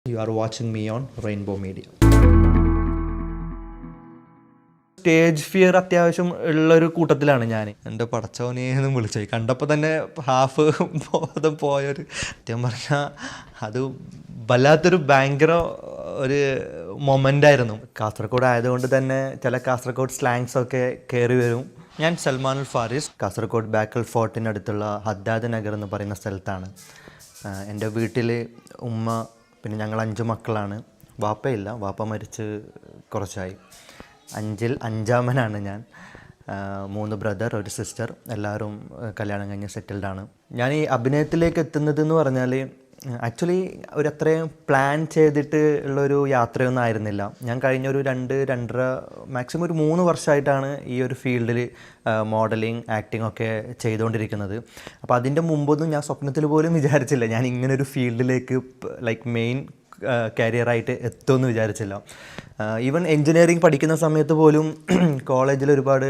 You are watching me on Rainbow Media. Stage fear അത്യാവശ്യം ഉള്ളൊരു കൂട്ടത്തിലാണ് ഞാൻ. എൻ്റെ പടച്ചവനെന്ന് വിളിച്ചു കണ്ടപ്പോൾ തന്നെ ഹാഫ് ബോധം പോയൊരു സത്യം പറഞ്ഞാൽ അത് വല്ലാത്തൊരു ഭയങ്കര ഒരു മൊമെൻ്റായിരുന്നു. കാസർഗോഡ് ആയതുകൊണ്ട് തന്നെ ചില കാസർഗോഡ് സ്ലാങ്സ് ഒക്കെ കയറി വരും. ഞാൻ സൽമാനുൽ ഫാരിസ്, കാസർഗോഡ് ബാക്കൽ ഫോർട്ടിനടുത്തുള്ള ഹദ്ദാദ് നഗർ എന്ന് പറയുന്ന സ്ഥലത്താണ്. എൻ്റെ വീട്ടിൽ ഉമ്മ, പിന്നെ ഞങ്ങൾ 5 മക്കളാണ്. വാപ്പയില്ല, വാപ്പ മരിച്ച് കുറച്ചായി. 5-ൽ 5-മനാണ് ഞാൻ. 3 ബ്രദർ, 1 സിസ്റ്റർ. എല്ലാവരും കല്യാണം കഴിഞ്ഞ് സെറ്റിൽഡാണ്. ഞാൻ ഈ അഭിനയത്തിലേക്ക് എത്തുന്നതെന്ന് പറഞ്ഞാൽ ആക്ച്വലി അത്രയും പ്ലാൻ ചെയ്തിട്ട് ഉള്ളൊരു യാത്രയൊന്നും ആയിരുന്നില്ല. ഞാൻ കഴിഞ്ഞൊരു 2-2.5 മാക്സിമം ഒരു 3 വർഷമായിട്ടാണ് ഈ ഒരു ഫീൽഡിൽ മോഡലിംഗ്, ആക്ടിംഗ് ഒക്കെ ചെയ്തുകൊണ്ടിരിക്കുന്നത്. അപ്പോൾ അതിൻ്റെ മുമ്പൊന്നും ഞാൻ സ്വപ്നത്തിൽ പോലും വിചാരിച്ചില്ല ഞാൻ ഇങ്ങനൊരു ഫീൽഡിലേക്ക് മെയിൻ കരിയറായിട്ട് എത്തുമെന്ന് വിചാരിച്ചില്ല. ഈവൻ എൻജിനീയറിങ് പഠിക്കുന്ന സമയത്ത് പോലും കോളേജിൽ ഒരുപാട്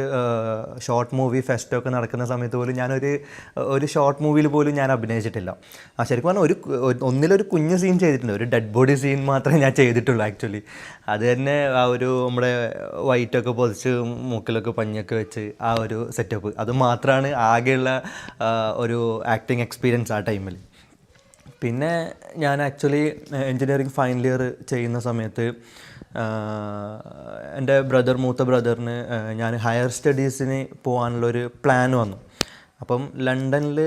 ഷോർട്ട് മൂവി ഫെസ്റ്റൊക്കെ നടക്കുന്ന സമയത്ത് പോലും ഒരു ഷോർട്ട് മൂവിയിൽ പോലും ഞാൻ അഭിനയിച്ചിട്ടില്ല. ശരിക്കും പറഞ്ഞാൽ ഒന്നിലൊരു കുഞ്ഞ് സീൻ ചെയ്തിട്ടുണ്ട്, ഒരു ഡെഡ് ബോഡി സീൻ മാത്രമേ ഞാൻ ചെയ്തിട്ടുള്ളൂ ആക്ച്വലി. അത് തന്നെ നമ്മുടെ വൈറ്റൊക്കെ പൊതിച്ച് മൂക്കിലൊക്കെ പഞ്ഞൊക്കെ വെച്ച് ഒരു സെറ്റപ്പ്, അത് മാത്രമാണ് ആകെയുള്ള ഒരു ആക്ടിങ് എക്സ്പീരിയൻസ് ആ ടൈമിൽ. പിന്നെ ഞാൻ ആക്ച്വലി എൻജിനീയറിങ് ഫൈനൽ ഇയർ ചെയ്യുന്ന സമയത്ത് എൻ്റെ മൂത്ത ബ്രദറിന് ഞാൻ ഹയർ സ്റ്റഡീസിന് പോകാനുള്ളൊരു പ്ലാൻ വന്നു. അപ്പം ലണ്ടനിൽ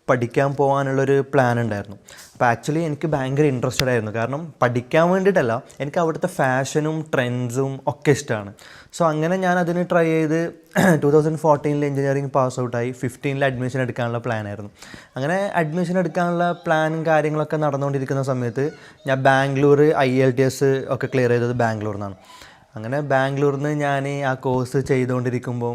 പഠിക്കാൻ പോകാനുള്ളൊരു പ്ലാൻ ഉണ്ടായിരുന്നു. അപ്പോൾ ആക്ച്വലി എനിക്ക് ഭയങ്കര ഇൻട്രസ്റ്റഡ് ആയിരുന്നു. കാരണം പഠിക്കാൻ വേണ്ടിയിട്ടല്ല, എനിക്ക് അവിടുത്തെ ഫാഷനും ട്രെൻഡ്സും ഒക്കെ ഇഷ്ടമാണ്. സോ അങ്ങനെ ഞാൻ അതിന് ട്രൈ ചെയ്ത് 2014 എഞ്ചിനീയറിംഗ് പാസ് ഔട്ടായി. 15 അഡ്മിഷൻ എടുക്കാനുള്ള പ്ലാനായിരുന്നു. അങ്ങനെ അഡ്മിഷൻ എടുക്കാനുള്ള പ്ലാനും കാര്യങ്ങളൊക്കെ നടന്നുകൊണ്ടിരിക്കുന്ന സമയത്ത് ഞാൻ ബാംഗ്ലൂർ IELTS ഒക്കെ ക്ലിയർ ചെയ്തത് ബാംഗ്ലൂരിൽ നിന്നാണ്. അങ്ങനെ ബാംഗ്ലൂരിൽ നിന്ന് ഞാൻ ആ കോഴ്സ് ചെയ്തുകൊണ്ടിരിക്കുമ്പോൾ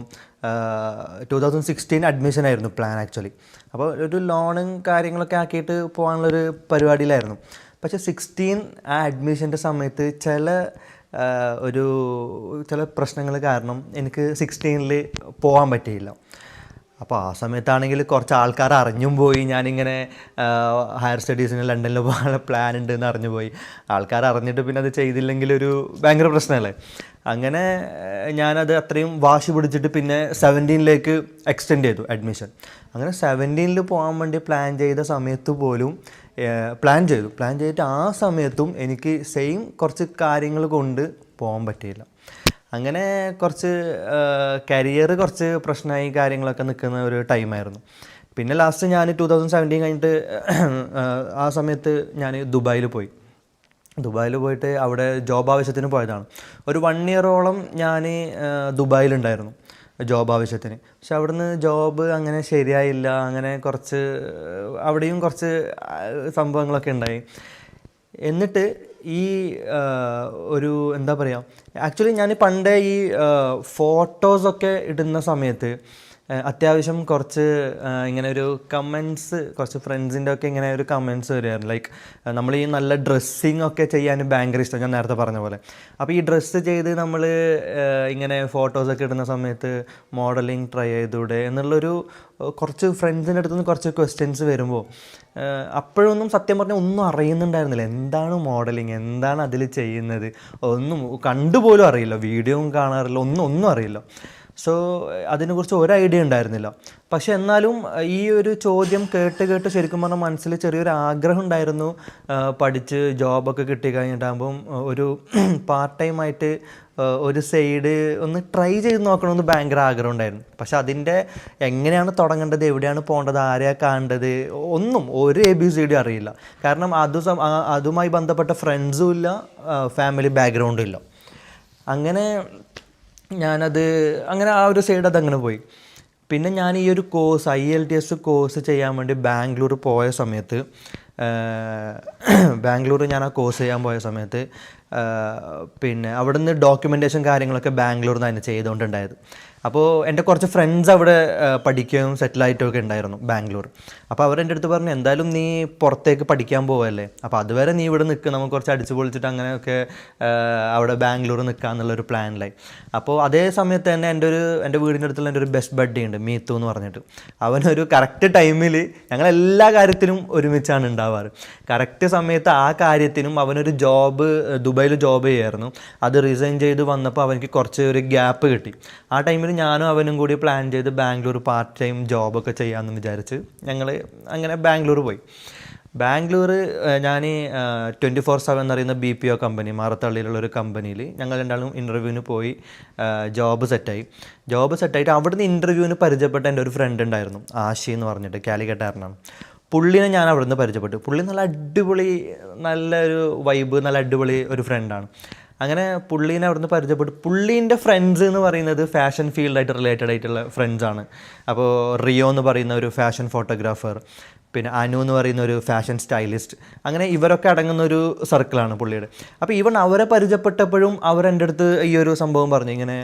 2016 അഡ്മിഷനായിരുന്നു പ്ലാൻ ആക്ച്വലി. അപ്പോൾ ഒരു ലോണും കാര്യങ്ങളൊക്കെ ആക്കിയിട്ട് പോകാനുള്ളൊരു പരിപാടിയിലായിരുന്നു. പക്ഷേ 16 ആ അഡ്മിഷൻ്റെ സമയത്ത് ചില പ്രശ്നങ്ങൾ കാരണം എനിക്ക് 16ൽ പോകാൻ പറ്റിയില്ല. അപ്പോൾ ആ സമയത്താണെങ്കിൽ കുറച്ച് ആൾക്കാർ അറിഞ്ഞും പോയി ഞാനിങ്ങനെ ഹയർ സ്റ്റഡീസിന് ലണ്ടനിൽ പോകാനുള്ള പ്ലാൻ ഉണ്ടെന്ന് അറിഞ്ഞു പോയി. ആൾക്കാർ അറിഞ്ഞിട്ട് പിന്നെ അത് ചെയ്തില്ലെങ്കിൽ ഒരു ഭയങ്കര പ്രശ്നമല്ലേ. അങ്ങനെ ഞാനത് അത്രയും വാശി പിടിച്ചിട്ട് പിന്നെ 17ലേക്ക് എക്സ്റ്റെൻഡ് ചെയ്തു അഡ്മിഷൻ. അങ്ങനെ 17ൽ പോകാൻ വേണ്ടി പ്ലാൻ ചെയ്ത സമയത്ത് പോലും പ്ലാൻ ചെയ്തിട്ട് ആ സമയത്തും എനിക്ക് സെയിം കുറച്ച് കാര്യങ്ങൾ കൊണ്ട് പോകാൻ പറ്റിയില്ല. അങ്ങനെ കുറച്ച് കരിയർ കുറച്ച് പ്രശ്നമായി കാര്യങ്ങളൊക്കെ നിൽക്കുന്ന ഒരു ടൈമായിരുന്നു. പിന്നെ ലാസ്റ്റ് ഞാൻ 2017 കഴിഞ്ഞിട്ട് ആ സമയത്ത് ഞാൻ ദുബായിൽ പോയിട്ട് അവിടെ ജോബ് ആവശ്യത്തിന് പോയതാണ്. ഒരു 1 ഇയറോളം ഞാൻ ദുബായിലുണ്ടായിരുന്നു ജോബ് ആവശ്യത്തിന്. പക്ഷെ അവിടുന്ന് ജോബ് അങ്ങനെ ശരിയായില്ല. അങ്ങനെ അവിടെയും കുറച്ച് സംഭവങ്ങളൊക്കെ ഉണ്ടായി. എന്നിട്ട് ഈ എന്താ പറയുക, ആക്ച്വലി ഞാൻ പണ്ടേ ഈ ഫോട്ടോസൊക്കെ ഇടുന്ന സമയത്ത് അത്യാവശ്യം കുറച്ച് ഇങ്ങനെ ഒരു കമൻസ്, കുറച്ച് ഫ്രണ്ട്സിൻ്റെ ഒക്കെ ഇങ്ങനെ ഒരു കമൻസ് വരുമായിരുന്നു. നമ്മൾ ഈ നല്ല ഡ്രസ്സിങ് ഒക്കെ ചെയ്യാൻ ഭയങ്കര ഇഷ്ടം, ഞാൻ നേരത്തെ പറഞ്ഞ പോലെ. അപ്പോൾ ഈ ഡ്രസ്സ് ചെയ്ത് നമ്മൾ ഇങ്ങനെ ഫോട്ടോസൊക്കെ ഇടുന്ന സമയത്ത് മോഡലിംഗ് ട്രൈ ചെയ്തൂടെ എന്നുള്ളൊരു കുറച്ച് ഫ്രണ്ട്സിൻ്റെ അടുത്ത് നിന്ന് കുറച്ച് ക്വസ്റ്റ്യൻസ് വരുമ്പോൾ അപ്പോഴൊന്നും സത്യം പറഞ്ഞാൽ ഒന്നും അറിയുന്നുണ്ടായിരുന്നില്ല. എന്താണ് മോഡലിംഗ്, എന്താണ് അതിൽ ചെയ്യുന്നത്, ഒന്നും കണ്ടുപോലും അറിയില്ല, വീഡിയോയും കാണാറില്ല, ഒന്നും അറിയില്ല. സോ അതിനെക്കുറിച്ച് ഒരു ഐഡിയ ഉണ്ടായിരുന്നില്ല. പക്ഷെ എന്നാലും ഈ ഒരു ചോദ്യം കേട്ട് ശരിക്കും പറഞ്ഞാൽ മനസ്സിൽ ചെറിയൊരു ആഗ്രഹം ഉണ്ടായിരുന്നു. പഠിച്ച് ജോബൊക്കെ കിട്ടി കഴിഞ്ഞിട്ടാകുമ്പം ഒരു പാർട്ട് ടൈമായിട്ട് ഒരു സൈഡ് ഒന്ന് ട്രൈ ചെയ്ത് നോക്കണമെന്ന് ഭയങ്കര ആഗ്രഹം ഉണ്ടായിരുന്നു. പക്ഷെ അതിൻ്റെ എങ്ങനെയാണ് തുടങ്ങേണ്ടത്, എവിടെയാണ് പോകേണ്ടത്, ആരെയാണ് കാണേണ്ടത്, ഒരു ABCD അറിയില്ല. കാരണം അതുമായി ബന്ധപ്പെട്ട ഫ്രണ്ട്സും ഇല്ല, ഫാമിലി ബാക്ക്ഗ്രൗണ്ടും ഇല്ല. അങ്ങനെ അങ്ങനെ ആ ഒരു സൈഡ് അതങ്ങനെ പോയി. പിന്നെ ഞാൻ ഈ ഒരു കോഴ്സ് IELTS കോഴ്സ് ചെയ്യാൻ വേണ്ടി ബാംഗ്ലൂർ പോയ സമയത്ത് ഞാൻ ആ കോഴ്സ് ചെയ്യാൻ പോയ സമയത്ത് പിന്നെ അവിടെ നിന്ന് ഡോക്യുമെൻറ്റേഷൻ കാര്യങ്ങളൊക്കെ ബാംഗ്ലൂരിൽ നിന്ന് തന്നെ ചെയ്തുകൊണ്ടുണ്ടായത്. അപ്പോൾ എൻ്റെ കുറച്ച് ഫ്രണ്ട്സ് അവിടെ പഠിക്കുകയും സെറ്റിലായിട്ടും ഒക്കെ ഉണ്ടായിരുന്നു ബാംഗ്ലൂർ. അപ്പോൾ അവരെൻ്റെ അടുത്ത് പറഞ്ഞു, എന്തായാലും നീ പുറത്തേക്ക് പഠിക്കാൻ പോവല്ലേ, അപ്പോൾ അതുവരെ നീ ഇവിടെ നിൽക്കുക, നമുക്ക് കുറച്ച് അടിച്ചു പൊളിച്ചിട്ട് അങ്ങനെയൊക്കെ അവിടെ ബാംഗ്ലൂർ നിൽക്കുക എന്നുള്ളൊരു പ്ലാനിലായി. അപ്പോൾ അതേ സമയത്ത് തന്നെ എൻ്റെ വീടിൻ്റെ അടുത്തുള്ള എൻ്റെ ഒരു ബെസ്റ്റ് ബഡ്ഡി ഉണ്ട്, മീത്തു എന്ന് പറഞ്ഞിട്ട്. അവനൊരു കറക്റ്റ് ടൈമിൽ ഞങ്ങളെല്ലാ കാര്യത്തിനും ഒരുമിച്ചാണ് ഉണ്ടാവാറ്. കറക്റ്റ് സമയത്ത് ആ കാര്യത്തിനും അവനൊരു ജോബ് ദുബായിൽ ജോബ് ചെയ്യായിരുന്നു. അത് റിസൈൻ ചെയ്ത് വന്നപ്പോൾ അവനിക്ക് കുറച്ച് ഒരു ഗ്യാപ്പ് കിട്ടി. ആ ടൈമിൽ ഞാനും അവനും കൂടി പ്ലാൻ ചെയ്ത് ബാംഗ്ലൂർ പാർട്ട് ടൈം ജോബൊക്കെ ചെയ്യാമെന്ന് വിചാരിച്ച് ഞങ്ങൾ അങ്ങനെ ബാംഗ്ലൂർ പോയി. ബാംഗ്ലൂർ ഞാൻ 24/7 എന്നറിയുന്ന BPO കമ്പനി, മാറത്തള്ളിയിലുള്ളൊരു കമ്പനിയിൽ ഞങ്ങൾ രണ്ടാളും ഇൻ്റർവ്യൂവിന് പോയി. ജോബ് സെറ്റായിട്ട് അവിടുന്ന് ഇൻ്റർവ്യൂവിന് പരിചയപ്പെട്ട എൻ്റെ ഒരു ഫ്രണ്ട് ഉണ്ടായിരുന്നു, ആഷി എന്ന് പറഞ്ഞിട്ട്, കാലിക്കറ്റാരനാണ്. പുള്ളിനെ ഞാൻ അവിടുന്ന് പരിചയപ്പെട്ടു. പുള്ളി നല്ല അടിപൊളി, നല്ലൊരു വൈബ്, നല്ല അടിപൊളി ഒരു ഫ്രണ്ടാണ്. അങ്ങനെ പുള്ളീനെ അവിടുന്ന് പരിചയപ്പെട്ടു. പുള്ളീൻ്റെ ഫ്രണ്ട്സ് എന്ന് പറയുന്നത് ഫാഷൻ ഫീൽഡായിട്ട് റിലേറ്റഡ് ആയിട്ടുള്ള ഫ്രണ്ട്സാണ്. അപ്പോൾ റിയോ എന്ന് പറയുന്ന ഒരു ഫാഷൻ ഫോട്ടോഗ്രാഫർ, പിന്നെ അനു എന്ന് പറയുന്ന ഒരു ഫാഷൻ സ്റ്റൈലിസ്റ്റ്, അങ്ങനെ ഇവരൊക്കെ അടങ്ങുന്ന ഒരു സർക്കിളാണ് പുള്ളിയുടെ. അപ്പോൾ ഈവൻ അവരെ പരിചയപ്പെട്ടപ്പോഴും അവരെൻ്റെ അടുത്ത് ഈ ഒരു സംഭവം പറഞ്ഞു, ഇങ്ങനെ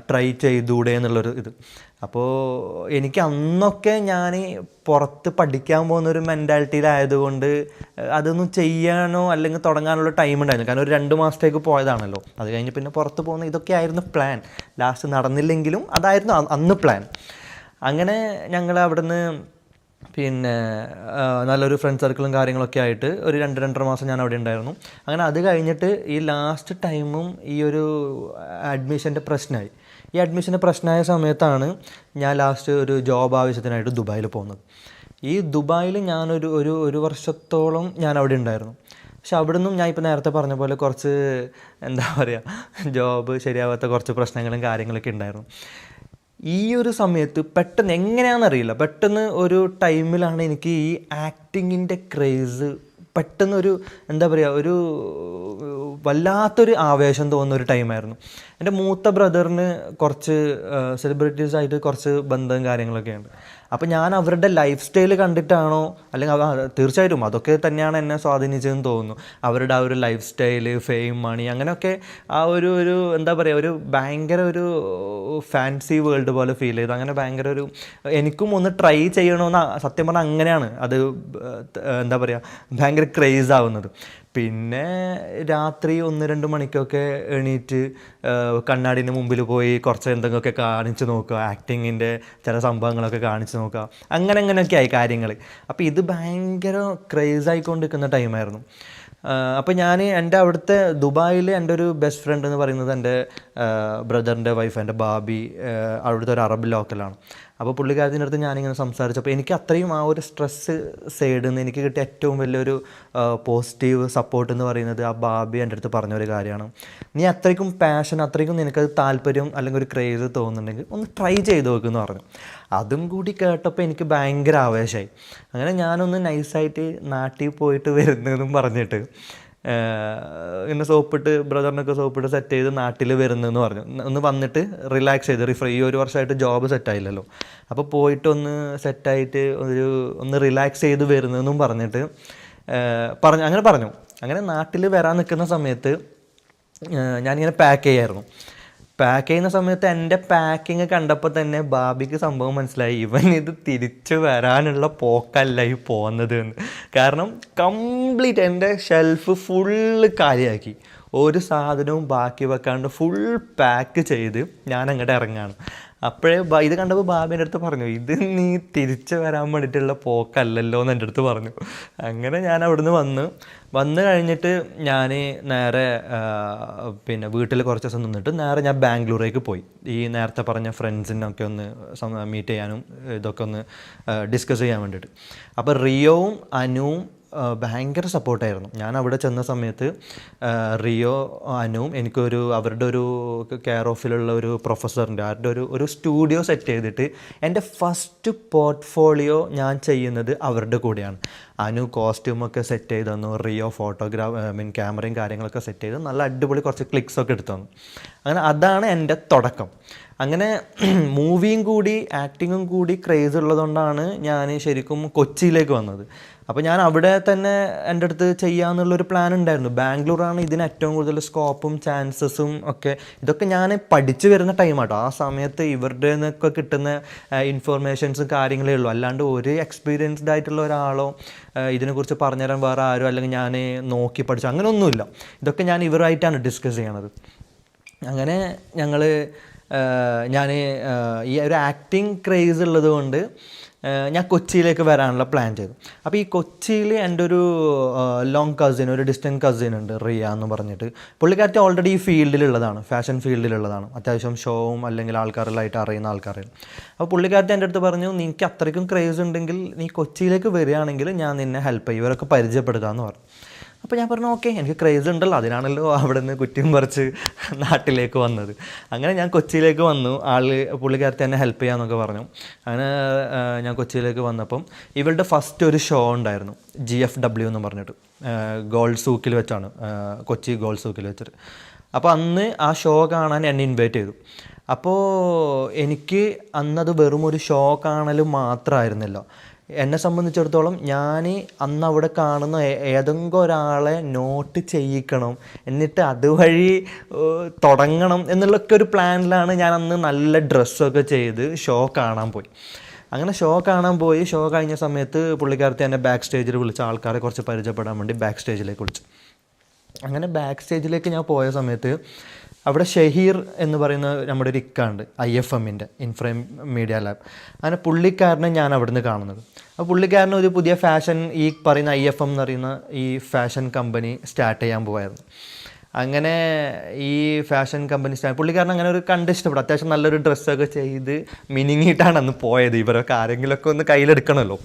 ട്രൈ ചെയ്തൂടെ എന്നുള്ളൊരു ഇത്. അപ്പോൾ എനിക്ക് അന്നൊക്കെ ഞാൻ പുറത്ത് പഠിക്കാൻ പോകുന്നൊരു മെൻറ്റാലിറ്റിയിലായതുകൊണ്ട് അതൊന്നും ചെയ്യാനോ അല്ലെങ്കിൽ തുടങ്ങാനുള്ള ടൈം ഉണ്ടായിരുന്നു. കാരണം ഒരു 2 മാസത്തേക്ക് പോയതാണല്ലോ. അത് കഴിഞ്ഞ് പിന്നെ പുറത്ത് പോകുന്ന ഇതൊക്കെ ആയിരുന്നു പ്ലാൻ. ലാസ്റ്റ് നടന്നില്ലെങ്കിലും അതായിരുന്നു അന്ന് പ്ലാൻ. അങ്ങനെ ഞങ്ങൾ അവിടുന്ന് പിന്നെ നല്ലൊരു ഫ്രണ്ട് സർക്കിളും കാര്യങ്ങളൊക്കെ ആയിട്ട് ഒരു 2-2.5 മാസം ഞാൻ അവിടെ ഉണ്ടായിരുന്നു. അങ്ങനെ അത് കഴിഞ്ഞിട്ട് ഈ ലാസ്റ്റ് ടൈമും ഈ ഒരു അഡ്മിഷൻ്റെ പ്രശ്നമായി. ഈ അഡ്മിഷൻ്റെ പ്രശ്നമായ സമയത്താണ് ഞാൻ ലാസ്റ്റ് ഒരു ജോബ് ആവശ്യത്തിനായിട്ട് ദുബായിൽ പോകുന്നത്. ഈ ദുബായിൽ ഞാനൊരു വർഷത്തോളം ഞാൻ അവിടെ ഉണ്ടായിരുന്നു. പക്ഷെ അവിടെ നിന്നും ഞാൻ ഇപ്പോൾ നേരത്തെ പറഞ്ഞ പോലെ കുറച്ച് എന്താ പറയുക, ജോബ് ശരിയാവാത്ത കുറച്ച് പ്രശ്നങ്ങളും കാര്യങ്ങളൊക്കെ ഉണ്ടായിരുന്നു. ഈ ഒരു സമയത്ത് പെട്ടെന്ന് എങ്ങനെയാണെന്നറിയില്ല, പെട്ടെന്ന് ഒരു ടൈമിലാണ് എനിക്ക് ഈ ആക്ടിങ്ങിൻ്റെ ക്രേസ് പെട്ടെന്ന് ഒരു എന്താ പറയുക, ഒരു വല്ലാത്തൊരു ആവേശം തോന്നുന്ന ഒരു ടൈമായിരുന്നു. എൻ്റെ മൂത്ത ബ്രദറിന് കുറച്ച് സെലിബ്രിറ്റീസായിട്ട് കുറച്ച് ബന്ധവും കാര്യങ്ങളൊക്കെ ഉണ്ട്. അപ്പോൾ ഞാൻ അവരുടെ ലൈഫ് സ്റ്റൈൽ കണ്ടിട്ടാണോ, അല്ലെങ്കിൽ തീർച്ചയായിട്ടും അതൊക്കെ തന്നെയാണ് എന്നെ സ്വാധീനിച്ചതെന്ന് തോന്നുന്നു. അവരുടെ ആ ഒരു ലൈഫ് സ്റ്റൈല്, ഫെയിം, മണി, അങ്ങനെയൊക്കെ ആ ഒരു എന്താ പറയുക, ഒരു ഭയങ്കര ഒരു ഫാൻസി വേൾഡ് പോലെ ഫീൽ ചെയ്തു. അങ്ങനെ ഭയങ്കര ഒരു എനിക്കും ഒന്ന് ട്രൈ ചെയ്യണമെന്ന് സത്യം പറഞ്ഞാൽ അങ്ങനെയാണ് അത് എന്താ പറയുക ഭയങ്കര ക്രേസ് ആവുന്നത്. പിന്നെ രാത്രി 1-2 മണിക്കൊക്കെ എണീറ്റ് കണ്ണാടിൻ്റെ മുമ്പിൽ പോയി കുറച്ച് എന്തെങ്കിലുമൊക്കെ കാണിച്ച് നോക്കുക, ആക്ടിങ്ങിൻ്റെ ചില സംഭവങ്ങളൊക്കെ കാണിച്ച് നോക്കുക, അങ്ങനെയൊക്കെ ആയി കാര്യങ്ങൾ. അപ്പോൾ ഇത് ഭയങ്കര ക്രേസായിക്കൊണ്ടിരിക്കുന്ന ടൈമായിരുന്നു. അപ്പോൾ ഞാൻ എൻ്റെ അവിടുത്തെ ദുബായിൽ എൻ്റെ ഒരു ബെസ്റ്റ് ഫ്രണ്ട് എന്ന് പറയുന്നത് എൻ്റെ ബ്രദറിൻ്റെ വൈഫ്, എൻ്റെ ബാബി, അവിടുത്തെ ഒരു അറബ് ലോക്കലാണ്. അപ്പോൾ പുള്ളിക്കാരത്തിൻ്റെ അടുത്ത് ഞാനിങ്ങനെ സംസാരിച്ചപ്പോൾ എനിക്ക് അത്രയും ആ ഒരു സ്ട്രെസ്സ് സൈഡിൽ നിന്ന് എനിക്ക് കിട്ടിയ ഏറ്റവും വലിയൊരു പോസിറ്റീവ് സപ്പോർട്ട് എന്ന് പറയുന്നത് ആ ബാബി എൻ്റെ അടുത്ത് പറഞ്ഞൊരു കാര്യമാണ്. നീ അത്രയ്ക്കും പാഷൻ, അത്രയ്ക്കും നിനക്കത് താല്പര്യം അല്ലെങ്കിൽ ഒരു ക്രേസ് തോന്നുന്നുണ്ടെങ്കിൽ ഒന്ന് ട്രൈ ചെയ്ത് നോക്കുമെന്ന് പറഞ്ഞു. അതും കൂടി കേട്ടപ്പോൾ എനിക്ക് ഭയങ്കര ആവേശമായി. അങ്ങനെ ഞാനൊന്ന് നൈസായിട്ട് നാട്ടിൽ പോയിട്ട് വരുന്നതെന്നും പറഞ്ഞിട്ട് ഇങ്ങനെ സോപ്പിട്ട് ബ്രദറിനൊക്കെ സോപ്പിട്ട് സെറ്റ് ചെയ്ത് നാട്ടിൽ വരുന്നതെന്ന് പറഞ്ഞു. ഒന്ന് വന്നിട്ട് റിലാക്സ് ചെയ്ത് ഈ 1 വർഷമായിട്ട് ജോബ് സെറ്റായില്ലല്ലോ, അപ്പോൾ പോയിട്ടൊന്ന് സെറ്റായിട്ട് ഒന്ന് റിലാക്സ് ചെയ്ത് വരുന്നതെന്നും പറഞ്ഞിട്ട് പറഞ്ഞു. അങ്ങനെ നാട്ടിൽ വരാൻ നിൽക്കുന്ന സമയത്ത് ഞാനിങ്ങനെ പാക്ക് ചെയ്യുന്ന സമയത്ത് എൻ്റെ പാക്കിങ് കണ്ടപ്പോൾ തന്നെ ബാബിക്ക് സംഭവം മനസ്സിലായി, ഇവൻ ഇത് തിരിച്ചു വരാനുള്ള പോക്കല്ല ഈ പോകുന്നത് എന്ന്. കാരണം കംപ്ലീറ്റ് എൻ്റെ ഷെൽഫ് ഫുള്ള് കാലിയാക്കി, ഒരു സാധനവും ബാക്കി വെക്കാണ്ട് ഫുൾ പാക്ക് ചെയ്ത് ഞാൻ അങ്ങോട്ട് ഇറങ്ങുകയാണ്. അപ്പോഴേ ഇത് കണ്ടപ്പോൾ ബാബിൻ്റെ അടുത്ത് പറഞ്ഞു, ഇത് നീ തിരിച്ചു വരാൻ വേണ്ടിയിട്ടുള്ള പോക്കല്ലല്ലോ എന്ന് എൻ്റെ അടുത്ത് പറഞ്ഞു. അങ്ങനെ ഞാൻ അവിടുന്ന് വന്നു കഴിഞ്ഞിട്ട് ഞാൻ നേരെ പിന്നെ വീട്ടിൽ കുറച്ച് ദിവസം നിന്നിട്ട് നേരെ ഞാൻ ബാംഗ്ലൂരേക്ക് പോയി. ഈ നേരത്തെ പറഞ്ഞ ഫ്രണ്ട്സിനൊക്കെ ഒന്ന് മീറ്റ് ചെയ്യാനും ഇതൊക്കെ ഒന്ന് ഡിസ്കസ് ചെയ്യാൻ വേണ്ടിയിട്ട്. അപ്പോൾ റിയോവും അനുവും ഭയങ്കര സപ്പോർട്ടായിരുന്നു. ഞാൻ അവിടെ ചെന്ന സമയത്ത് റിയോ, അനുവും അവരുടെ ഒരു കെയർ ഓഫിലുള്ള ഒരു പ്രൊഫസറിൻ്റെ അവരുടെ ഒരു സ്റ്റുഡിയോ സെറ്റ് ചെയ്തിട്ട് എൻ്റെ ഫസ്റ്റ് പോർട്ട്ഫോളിയോ ഞാൻ ചെയ്യുന്നത് അവരുടെ കൂടെയാണ്. അനു കോസ്റ്റ്യൂമൊക്കെ സെറ്റ് ചെയ്ത് തന്നു, റിയോ ക്യാമറയും കാര്യങ്ങളൊക്കെ സെറ്റ് ചെയ്ത് നല്ല അടിപൊളി കുറച്ച് ക്ലിക്സൊക്കെ എടുത്തു തന്നു. അങ്ങനെ അതാണ് എൻ്റെ തുടക്കം. അങ്ങനെ മൂവിയും കൂടി ആക്ടിങ്ങും കൂടി ക്രേസ് ഉള്ളതുകൊണ്ടാണ് ഞാൻ ശരിക്കും കൊച്ചിയിലേക്ക് വന്നത്. അപ്പോൾ ഞാൻ അവിടെ തന്നെ എൻ്റെ അടുത്ത് ചെയ്യാമെന്നുള്ളൊരു പ്ലാൻ ഉണ്ടായിരുന്നു. ബാംഗ്ലൂരാണ് ഇതിന് ഏറ്റവും കൂടുതൽ സ്കോപ്പും ചാൻസസും ഒക്കെ. ഇതൊക്കെ ഞാൻ പഠിച്ചു വരുന്ന ടൈമാട്ടോ. ആ സമയത്ത് ഇവരുടെ നിന്നൊക്കെ കിട്ടുന്ന ഇൻഫർമേഷൻസും കാര്യങ്ങളേ ഉള്ളൂ. അല്ലാണ്ട് ഒരു എക്സ്പീരിയൻസ്ഡ് ആയിട്ടുള്ള ഒരാളോ ഇതിനെക്കുറിച്ച് പറഞ്ഞുതരാൻ വേറെ ആരോ അല്ലെങ്കിൽ ഞാൻ നോക്കി പഠിച്ചു അങ്ങനെയൊന്നുമില്ല. ഇതൊക്കെ ഞാൻ ഇവരുമായിട്ടാണ് ഡിസ്കസ് ചെയ്യണത്. അങ്ങനെ ഞാൻ ഈ ഒരു ആക്ടിങ് ക്രേസ് ഉള്ളത് കൊണ്ട് ഞാൻ കൊച്ചിയിലേക്ക് വരാനുള്ള പ്ലാൻ ചെയ്തു. അപ്പോൾ ഈ കൊച്ചിയിൽ എൻ്റെ ഒരു ലോങ് കസിൻ, ഒരു ഡിസ്റ്റൻറ്റ് കസിൻ ഉണ്ട്, റിയ എന്ന് പറഞ്ഞിട്ട്. പുള്ളിക്കാരത്തി ഓൾറെഡി ഈ ഫീൽഡിലുള്ളതാണ്, ഫാഷൻ ഫീൽഡിലുള്ളതാണ്. അത്യാവശ്യം ഷോവും അല്ലെങ്കിൽ ആൾക്കാരെല്ലാമായിട്ട് അറിയുന്ന ആൾക്കാരാണ്. അപ്പോൾ പുള്ളിക്കാരത്തി എൻ്റെ അടുത്ത് പറഞ്ഞു, നിനക്ക് അത്രയ്ക്കും ക്രേസ് ഉണ്ടെങ്കിൽ നീ കൊച്ചിയിലേക്ക് വരികയാണെങ്കിൽ ഞാൻ നിന്നെ ഹെൽപ്പ് ചെയ്യും, ഇവരൊക്കെ പരിചയപ്പെടുത്താമെന്ന് പറഞ്ഞു. അപ്പോൾ ഞാൻ പറഞ്ഞു ഓക്കെ, എനിക്ക് ക്രേസ് ഉണ്ടല്ലോ, അതിനാണല്ലോ അവിടെ നിന്ന് കുറ്റിയും പറിച്ച് നാട്ടിലേക്ക് വന്നത്. അങ്ങനെ ഞാൻ കൊച്ചിയിലേക്ക് വന്നു. പുള്ളിക്കാരത്തി എന്നെ ഹെൽപ്പ് ചെയ്യാമെന്നൊക്കെ പറഞ്ഞു. അങ്ങനെ ഞാൻ കൊച്ചിയിലേക്ക് വന്നപ്പം ഇവളുടെ ഫസ്റ്റ് ഒരു ഷോ ഉണ്ടായിരുന്നു, GFW എന്ന് പറഞ്ഞിട്ട്, ഗോൾഡ് സൂക്കിൽ വെച്ചാണ്, കൊച്ചി ഗോൾഡ് സൂക്കിൽ വെച്ചിട്ട്. അപ്പോൾ അന്ന് ആ ഷോ കാണാൻ എന്നെ ഇൻവൈറ്റ് ചെയ്തു. അപ്പോൾ എനിക്ക് അന്നത് വെറും ഒരു ഷോ കാണൽ മാത്രമായിരുന്നില്ല. എന്നെ സംബന്ധിച്ചിടത്തോളം ഞാൻ അന്ന് അവിടെ കാണുന്ന ഏതെങ്കിലും ഒരാളെ നോട്ട് ചെയ്യിക്കണം, എന്നിട്ട് അതുവഴി തുടങ്ങണം എന്നുള്ളൊക്കെ ഒരു പ്ലാനിലാണ് ഞാൻ അന്ന് നല്ല ഡ്രസ്സൊക്കെ ചെയ്ത് ഷോ കാണാൻ പോയി. അങ്ങനെ ഷോ കാണാൻ പോയി. ഷോ കഴിഞ്ഞ സമയത്ത് പുള്ളിക്കാരത്തി എന്നെ ബാക്ക് സ്റ്റേജിൽ വിളിച്ച ആൾക്കാരെ കുറച്ച് പരിചയപ്പെടാൻ വേണ്ടി ബാക്ക് സ്റ്റേജിലേക്ക് വിളിച്ചു. അങ്ങനെ ബാക്ക് സ്റ്റേജിലേക്ക് ഞാൻ പോയ സമയത്ത് അവിടെ ഷഹീർ എന്ന് പറയുന്ന നമ്മുടെ ഒരു ഇക്കുണ്ട്, IFMൻ്റെ ഇൻഫ്രേം മീഡിയ ലാബ്. അങ്ങനെ പുള്ളിക്കാരനെ ഞാൻ അവിടെ നിന്ന് കാണുന്നത്. അപ്പോൾ പുള്ളിക്കാരന് ഒരു പുതിയ ഫാഷൻ, ഈ പറയുന്ന IFM എന്ന് പറയുന്ന ഈ ഫാഷൻ കമ്പനി സ്റ്റാർട്ട് ചെയ്യാൻ പോവായിരുന്നു. അങ്ങനെ ഈ ഫാഷൻ കമ്പനി പുള്ളിക്കാരൻ അങ്ങനെ ഒരു കണ്ട് ഇഷ്ടപ്പെടും. അത്യാവശ്യം നല്ലൊരു ഡ്രസ്സൊക്കെ ചെയ്ത് മിനിങ്ങിയിട്ടാണ് അന്ന് പോയത്. ഇവരൊക്കെ ആരെങ്കിലുമൊക്കെ ഒന്ന് കയ്യിലെടുക്കണമല്ലോ,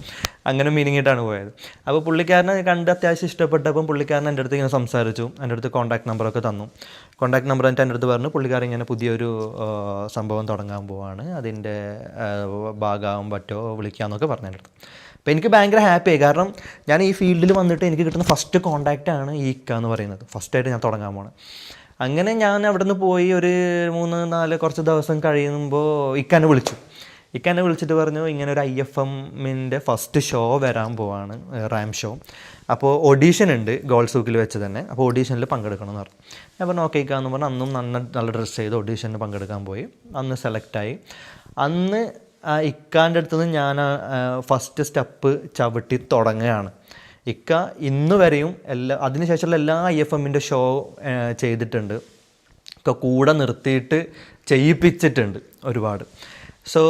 അങ്ങനെ മിനിങ്ങിയിട്ടാണ് പോയത്. അപ്പോൾ പുള്ളിക്കാരനെ കണ്ട് അത്യാവശ്യം ഇഷ്ടപ്പെട്ടപ്പം പുള്ളിക്കാരൻ എൻ്റെ അടുത്ത് ഇങ്ങനെ സംസാരിച്ചു, എൻ്റെ അടുത്ത് കോൺടാക്ട് നമ്പറൊക്കെ തന്നു. കോൺടാക്ട് നമ്പർ എന്നിട്ട് എൻ്റെ അടുത്ത് പറഞ്ഞു, പുള്ളിക്കാരൻ ഇങ്ങനെ പുതിയൊരു സംഭവം തുടങ്ങാൻ പോവാണ്, അതിൻ്റെ ഭാഗമാകാൻ പറ്റുമോ വിളിക്കാമെന്നൊക്കെ പറഞ്ഞു എൻ്റെ അടുത്ത്. അപ്പോൾ എനിക്ക് ഭയങ്കര ഹാപ്പിയായി. കാരണം ഞാൻ ഈ ഫീൽഡിൽ വന്നിട്ട് എനിക്ക് കിട്ടുന്ന ഫസ്റ്റ് കോൺടാക്റ്റാണ് ഈ ഇക്ക എന്ന് പറയുന്നത്. ഫസ്റ്റായിട്ട് ഞാൻ തുടങ്ങാൻ പോണത്. അങ്ങനെ ഞാൻ അവിടെ നിന്ന് പോയി ഒരു 3-4 കുറച്ച് ദിവസം കഴിയുമ്പോൾ ഇക്കാനെ വിളിച്ചു. ഇക്കാനെ വിളിച്ചിട്ട് പറഞ്ഞു, ഇങ്ങനെ ഒരു IFMൻ്റെ ഫസ്റ്റ് ഷോ വരാൻ പോവാണ്, റാം ഷോ. അപ്പോൾ ഓഡീഷൻ ഉണ്ട് ഗോൾഡ് സൂക്കിൽ വെച്ച് തന്നെ. അപ്പോൾ ഓഡീഷനിൽ പങ്കെടുക്കണം എന്ന് പറഞ്ഞു. ഞാൻ പറഞ്ഞു ഓക്കെ ഇക്കാന്ന് പറഞ്ഞു. അന്നും നല്ല ഡ്രസ്സ് ചെയ്ത് ഓഡീഷനിൽ പങ്കെടുക്കാൻ പോയി. അന്ന് സെലക്റ്റായി. അന്ന് ഇക്കാൻ്റെ അടുത്ത് നിന്ന് ഞാൻ ഫസ്റ്റ് സ്റ്റെപ്പ് ചവിട്ടി തുടങ്ങുകയാണ്. ഇക്ക ഇന്ന് വരെയും അതിനുശേഷമുള്ള എല്ലാ IFMൻ്റെ ഷോ ചെയ്തിട്ടുണ്ട്, ഒക്കെ കൂടെ നിർത്തിയിട്ട് ചെയ്യിപ്പിച്ചിട്ടുണ്ട് ഒരുപാട്. സോ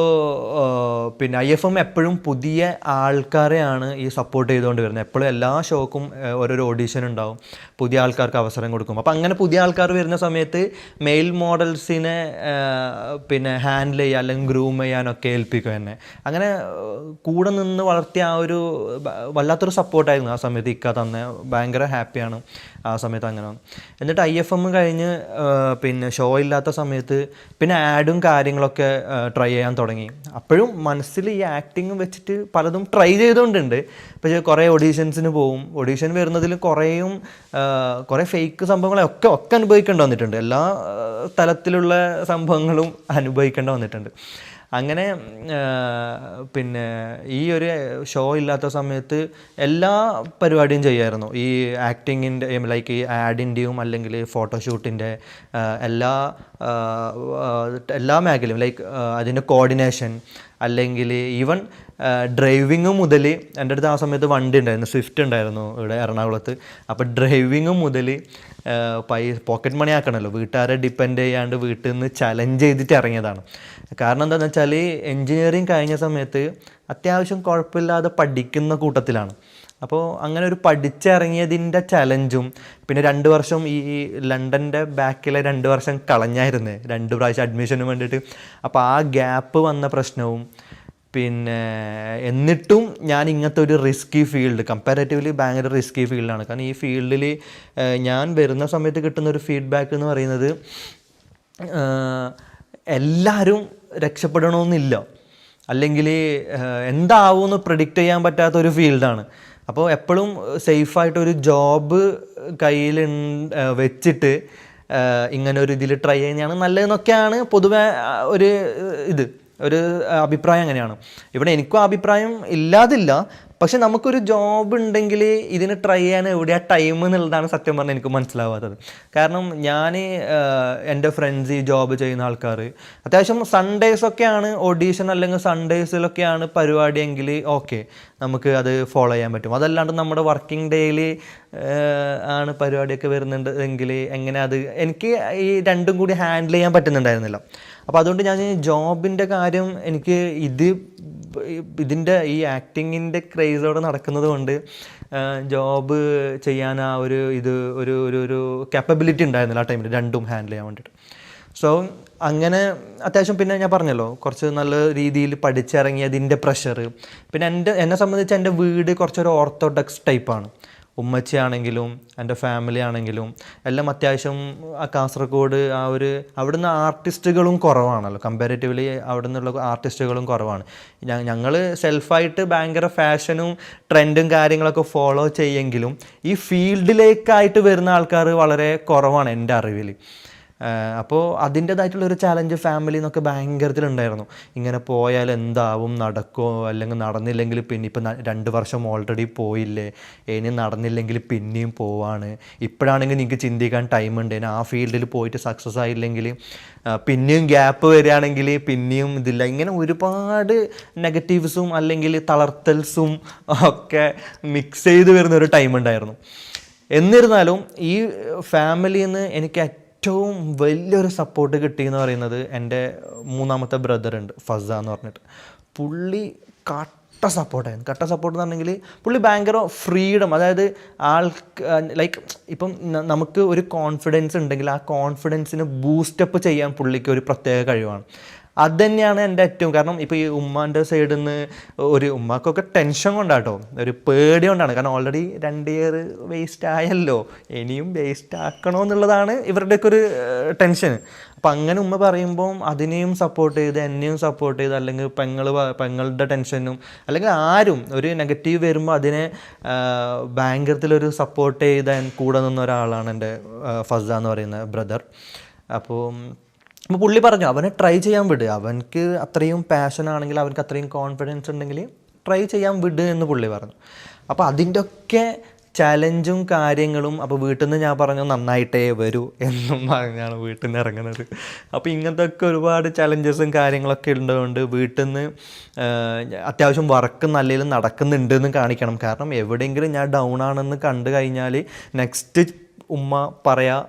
പിന്നെ IFM എപ്പോഴും പുതിയ ആൾക്കാരെയാണ് ഈ സപ്പോർട്ട് ചെയ്തുകൊണ്ട് വരുന്നത്. എപ്പോഴും എല്ലാ ഷോക്കും ഓരോരോ ഓഡീഷൻ ഉണ്ടാവും, പുതിയ ആൾക്കാർക്ക് അവസരം കൊടുക്കും. അപ്പോൾ അങ്ങനെ പുതിയ ആൾക്കാർ വരുന്ന സമയത്ത് മെയിൽ മോഡൽസിനെ പിന്നെ ഹാൻഡിൽ ചെയ്യുക അല്ലെങ്കിൽ ഗ്രൂം ചെയ്യാനൊക്കെ ഏൽപ്പിക്കും എന്നെ. അങ്ങനെ കൂടെ നിന്ന് വളർത്തിയ ആ ഒരു വല്ലാത്തൊരു സപ്പോർട്ടായിരുന്നു ആ സമയത്ത് ഇക്ക തന്നെ. ഭയങ്കര ഹാപ്പിയാണ് ആ സമയത്ത് അങ്ങനെ. എന്നിട്ട് IFM കഴിഞ്ഞ് പിന്നെ ഷോ ഇല്ലാത്ത സമയത്ത് പിന്നെ ആഡും കാര്യങ്ങളൊക്കെ ട്രൈ ചെയ്യാൻ തുടങ്ങി. അപ്പോഴും മനസ്സിൽ ഈ ആക്ടിങ് വെച്ചിട്ട് പലതും ട്രൈ ചെയ്തുകൊണ്ടുണ്ട്. പക്ഷേ കുറേ ഓഡീഷൻസിന് പോവും. ഓഡീഷൻ വരുന്നതിൽ കുറേ ഫേക്ക് സംഭവങ്ങളൊക്കെ അനുഭവിക്കേണ്ടി വന്നിട്ടുണ്ട്. എല്ലാ തലത്തിലുള്ള സംഭവങ്ങളും അനുഭവിക്കേണ്ടി വന്നിട്ടുണ്ട്. അങ്ങനെ പിന്നെ ഈ ഒരു ഷോ ഇല്ലാത്ത സമയത്ത് എല്ലാ പരിപാടിയും ചെയ്യായിരുന്നു. ഈ ആക്ടിങ്ങിൻ്റെ ലൈക്ക് ഈ ആഡിൻ്റെയും അല്ലെങ്കിൽ ഫോട്ടോഷൂട്ടിൻ്റെ എല്ലാ മേഖലയും ലൈക്ക് അതിൻ്റെ കോർഡിനേഷൻ അല്ലെങ്കിൽ ഈവൻ ഡ്രൈവിങ് മുതൽ എൻ്റെ അടുത്ത് ആ സമയത്ത് വണ്ടി ഉണ്ടായിരുന്നു, സ്വിഫ്റ്റ് ഉണ്ടായിരുന്നു ഇവിടെ എറണാകുളത്ത്. അപ്പോൾ ഡ്രൈവിങ് മുതൽ പോക്കറ്റ് മണി ആക്കണമല്ലോ, വീട്ടുകാരെ ഡിപ്പെൻഡ് ചെയ്യാണ്ട് വീട്ടിൽ നിന്ന് ചലഞ്ച് ചെയ്തിട്ട് ഇറങ്ങിയതാണ്. കാരണം എന്താണെന്ന് വെച്ചാൽ എൻജിനീയറിങ് കഴിഞ്ഞ സമയത്ത് അത്യാവശ്യം കുഴപ്പമില്ലാതെ പഠിക്കുന്ന കൂട്ടത്തിലാണ്. അപ്പോൾ അങ്ങനെ ഒരു പഠിച്ചിറങ്ങിയതിൻ്റെ ചലഞ്ചും പിന്നെ 2 വർഷം ഈ ലണ്ടൻ്റെ ബാക്കിലെ 2 വർഷം കളഞ്ഞായിരുന്നേ, 2 പ്രാവശ്യം അഡ്മിഷന് വേണ്ടിയിട്ട്. അപ്പോൾ ആ ഗ്യാപ്പ് വന്ന പ്രശ്നവും പിന്നെ എന്നിട്ടും ഞാൻ ഇങ്ങനത്തെ ഒരു റിസ്കി ഫീൽഡ്, കമ്പാരറ്റീവ്ലി ഭയങ്കര റിസ്കി ഫീൽഡാണ്. കാരണം ഈ ഫീൽഡിൽ ഞാൻ വരുന്ന സമയത്ത് കിട്ടുന്നൊരു ഫീഡ്ബാക്ക് എന്ന് പറയുന്നത് എല്ലാവരും രക്ഷപ്പെടണമെന്നില്ല, അല്ലെങ്കിൽ എന്താവുമെന്ന് പ്രെഡിക്റ്റ് ചെയ്യാൻ പറ്റാത്തൊരു ഫീൽഡാണ്. അപ്പോൾ എപ്പോഴും സേഫായിട്ടൊരു ജോബ് കയ്യിൽ വെച്ചിട്ട് ഇങ്ങനെ ഒരു ഇതിൽ ട്രൈ ചെയ്യുന്നതാണ് നല്ലതെന്നൊക്കെയാണ് പൊതുവെ ഒരു അഭിപ്രായം അങ്ങനെയാണ്. ഇവിടെ എനിക്കും അഭിപ്രായം ഇല്ലാതില്ല, പക്ഷെ നമുക്കൊരു ജോബ് ഉണ്ടെങ്കിൽ ഇതിന് ട്രൈ ചെയ്യാൻ എവിടെയാ ടൈം എന്നുള്ളതാണ് സത്യം പറഞ്ഞാൽ എനിക്ക് മനസ്സിലാവാത്തത്. കാരണം ഞാൻ എൻ്റെ ഫ്രണ്ട്സ് ഈ ജോബ് ചെയ്യുന്ന ആൾക്കാർ അത്യാവശ്യം സൺഡേസൊക്കെയാണ് ഓഡീഷൻ അല്ലെങ്കിൽ സൺഡേസിലൊക്കെയാണ് പരിപാടിയെങ്കിൽ ഓക്കെ നമുക്ക് അത് ഫോളോ ചെയ്യാൻ പറ്റും. അതല്ലാണ്ട് നമ്മുടെ വർക്കിംഗ് ഡേയിൽ ആണ് പരിപാടിയൊക്കെ വരുന്നുണ്ട് എങ്കിൽ എങ്ങനെ അത് എനിക്ക് ഈ രണ്ടും കൂടി ഹാൻഡിൽ ചെയ്യാൻ പറ്റുന്നുണ്ടായിരുന്നില്ല. അപ്പോൾ അതുകൊണ്ട് ഞാൻ ജോബിൻ്റെ കാര്യം എനിക്ക് ഇതിൻ്റെ ഈ ആക്ടിങ്ങിൻ്റെ ക്രേസോടെ നടക്കുന്നത് കൊണ്ട് ജോബ് ചെയ്യാൻ ആ ഒരു ഒരു കാപ്പബിലിറ്റി ഉണ്ടായിരുന്നില്ല ആ ടൈമിൽ രണ്ടും ഹാൻഡിൽ ചെയ്യാൻ വേണ്ടിയിട്ട്. സോ അങ്ങനെ അത്യാവശ്യം പിന്നെ ഞാൻ പറഞ്ഞല്ലോ കുറച്ച് നല്ല രീതിയിൽ പഠിച്ചിറങ്ങിയതിൻ്റെ പ്രഷർ. പിന്നെ എന്നെ സംബന്ധിച്ച് എൻ്റെ വീട് കുറച്ചൊരു ഓർത്തഡോക്സ് ടൈപ്പാണ്. ഉമ്മച്ചിയാണെങ്കിലും എൻ്റെ ഫാമിലി ആണെങ്കിലും എല്ലാം അത്യാവശ്യം കാസർഗോഡ് അവിടുന്ന് ആർട്ടിസ്റ്റുകളും കുറവാണല്ലോ, കമ്പാരിറ്റീവ്ലി അവിടെ നിന്നുള്ള ആർട്ടിസ്റ്റുകളും കുറവാണ്. ഞങ്ങൾ സെൽഫായിട്ട് ഭയങ്കര ഫാഷനും ട്രെൻഡും കാര്യങ്ങളൊക്കെ ഫോളോ ചെയ്യുമെങ്കിലും ഈ ഫീൽഡിലേക്കായിട്ട് വരുന്ന ആൾക്കാർ വളരെ കുറവാണ് എൻ്റെ അറിവിൽ. അപ്പോൾ അതിൻ്റേതായിട്ടുള്ളൊരു ചാലഞ്ച് ഫാമിലി എന്നൊക്കെ ഭയങ്കരത്തിലുണ്ടായിരുന്നു. ഇങ്ങനെ പോയാൽ എന്താവും, നടക്കുമോ, അല്ലെങ്കിൽ നടന്നില്ലെങ്കിൽ പിന്നെ ഇപ്പം 2 വർഷം ഓൾറെഡി പോയില്ലേ, ഇനി നടന്നില്ലെങ്കിൽ പിന്നെയും പോവാണ്, ഇപ്പോഴാണെങ്കിൽ നിങ്ങൾക്ക് ചിന്തിക്കാൻ ടൈമുണ്ട്, ഇനി ആ ഫീൽഡിൽ പോയിട്ട് സക്സസ് ആയില്ലെങ്കിൽ പിന്നെയും ഗ്യാപ്പ് വരികയാണെങ്കിൽ പിന്നെയും ഇതില്ല. ഇങ്ങനെ ഒരുപാട് നെഗറ്റീവ്സും അല്ലെങ്കിൽ തളർത്തൽസും ഒക്കെ മിക്സ് ചെയ്ത് വരുന്നൊരു ടൈം ഉണ്ടായിരുന്നു. എന്നിരുന്നാലും ഈ ഫാമിലിയിൽ നിന്ന് എനിക്ക് ഏറ്റവും വലിയൊരു സപ്പോർട്ട് കിട്ടിയെന്ന് പറയുന്നത് എൻ്റെ 3ാമത്തെ ബ്രദറുണ്ട്, ഫസ എന്ന് പറഞ്ഞിട്ട്. പുള്ളി കട്ട സപ്പോർട്ടായിരുന്നു. കട്ട സപ്പോർട്ട് എന്ന് പറഞ്ഞെങ്കിൽ പുള്ളി ഭയങ്കര ഫ്രീഡം, അതായത് ലൈക്ക് ഇപ്പം നമുക്ക് ഒരു കോൺഫിഡൻസ് ഉണ്ടെങ്കിൽ ആ കോൺഫിഡൻസിന് ബൂസ്റ്റപ്പ് ചെയ്യാൻ പുള്ളിക്ക് ഒരു പ്രത്യേക കഴിവാണ്. അത് തന്നെയാണ് എൻ്റെ ഏറ്റവും, കാരണം ഇപ്പോൾ ഈ ഉമ്മാൻ്റെ സൈഡിൽ നിന്ന് ഒരു ഉമ്മാക്കൊക്കെ ടെൻഷൻ കൊണ്ടാട്ടോ, ഒരു പേടി കൊണ്ടാണ്. കാരണം ഓൾറെഡി 2 ഇയർ വേസ്റ്റ് ആയല്ലോ, ഇനിയും വേസ്റ്റ് ആക്കണോ എന്നുള്ളതാണ് ഇവരുടെയൊക്കെ ഒരു ടെൻഷൻ. അപ്പം അങ്ങനെ ഉമ്മ പറയുമ്പോൾ അതിനെയും സപ്പോർട്ട് ചെയ്ത് എന്നെയും സപ്പോർട്ട് ചെയ്ത്, അല്ലെങ്കിൽ പെങ്ങളുടെ ടെൻഷനും അല്ലെങ്കിൽ ആരും ഒരു നെഗറ്റീവ് വരുമ്പോൾ അതിനെ ഭയങ്കരത്തിലൊരു സപ്പോർട്ട് ചെയ്ത് കൂടെ നിന്ന ഒരാളാണ് എൻ്റെ ഫസ എന്ന് പറയുന്ന ബ്രദർ. അപ്പോൾ പുള്ളി പറഞ്ഞു അവനെ ട്രൈ ചെയ്യാൻ വിട്, അവനക്ക് അത്രയും പാഷൻ ആണെങ്കിൽ അവനക്ക് അത്രയും കോൺഫിഡൻസ് ഉണ്ടെങ്കിൽ ട്രൈ ചെയ്യാൻ വിട് എന്ന് പുള്ളി പറഞ്ഞു. അപ്പോൾ അതിൻ്റെ ഒക്കെ ചലഞ്ചും കാര്യങ്ങളും, അപ്പോൾ വീട്ടിൽ നിന്ന് ഞാൻ പറഞ്ഞു നന്നായിട്ടേ വരൂ എന്നും പറഞ്ഞാണ് വീട്ടിൽ നിന്ന് ഇറങ്ങുന്നത്. അപ്പോൾ ഇങ്ങനത്തെ ഒക്കെ ഒരുപാട് ചലഞ്ചസും കാര്യങ്ങളൊക്കെ ഉള്ളതുകൊണ്ട് വീട്ടിൽ നിന്ന് അത്യാവശ്യം വർക്ക് നല്ലതിലും നടക്കുന്നുണ്ടെന്ന് കാണിക്കണം. കാരണം എവിടെയെങ്കിലും ഞാൻ ഡൗൺ ആണെന്ന് കണ്ടു കഴിഞ്ഞാൽ നെക്സ്റ്റ് ഉമ്മ പറയാ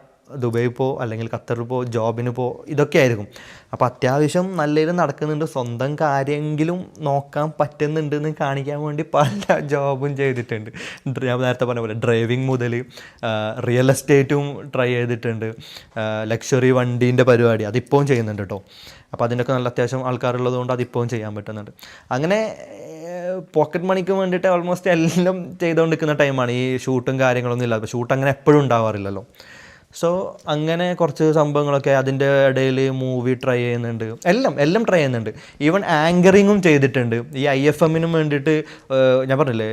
ദുബായിൽ പോ അല്ലെങ്കിൽ ഖത്തറിൽ പോ, ജോബിന് പോ, ഇതൊക്കെ ആയിരിക്കും. അപ്പോൾ അത്യാവശ്യം നല്ലതിലും നടക്കുന്നുണ്ട്, സ്വന്തം കാര്യമെങ്കിലും നോക്കാൻ പറ്റുന്നുണ്ടെന്ന് കാണിക്കാൻ വേണ്ടി പല ജോബും ചെയ്തിട്ടുണ്ട്. ഞാൻ നേരത്തെ പറഞ്ഞ പോലെ ഡ്രൈവിംഗ് മുതൽ റിയൽ എസ്റ്റേറ്റും ട്രൈ ചെയ്തിട്ടുണ്ട്, ലക്ഷറി വണ്ടീൻ്റെ പരിപാടി അതിപ്പോഴും ചെയ്യുന്നുണ്ട് കേട്ടോ. അപ്പോൾ അതിൻ്റെയൊക്കെ നല്ല അത്യാവശ്യം ആൾക്കാരുള്ളത് കൊണ്ട് അതിപ്പോഴും ചെയ്യാൻ പറ്റുന്നുണ്ട്. അങ്ങനെ പോക്കറ്റ് മണിക്ക് വേണ്ടിയിട്ട് ഓൾമോസ്റ്റ് എല്ലാം ചെയ്തുകൊണ്ടിരിക്കുന്ന ടൈമാണ്. ഈ ഷൂട്ടും കാര്യങ്ങളൊന്നും ഇല്ല, അപ്പോൾ ഷൂട്ട് അങ്ങനെ എപ്പോഴും ഉണ്ടാവാറില്ലല്ലോ. സോ അങ്ങനെ കുറച്ച് സംഭവങ്ങളൊക്കെ അതിൻ്റെ ഇടയിൽ മൂവി ട്രൈ ചെയ്യുന്നുണ്ട്, എല്ലാം ട്രൈ ചെയ്യുന്നുണ്ട്. ഈവൻ ആങ്കറിങ്ങും ചെയ്തിട്ടുണ്ട്. ഈ IFM-നും വേണ്ടിയിട്ട് ഞാൻ പറഞ്ഞില്ലേ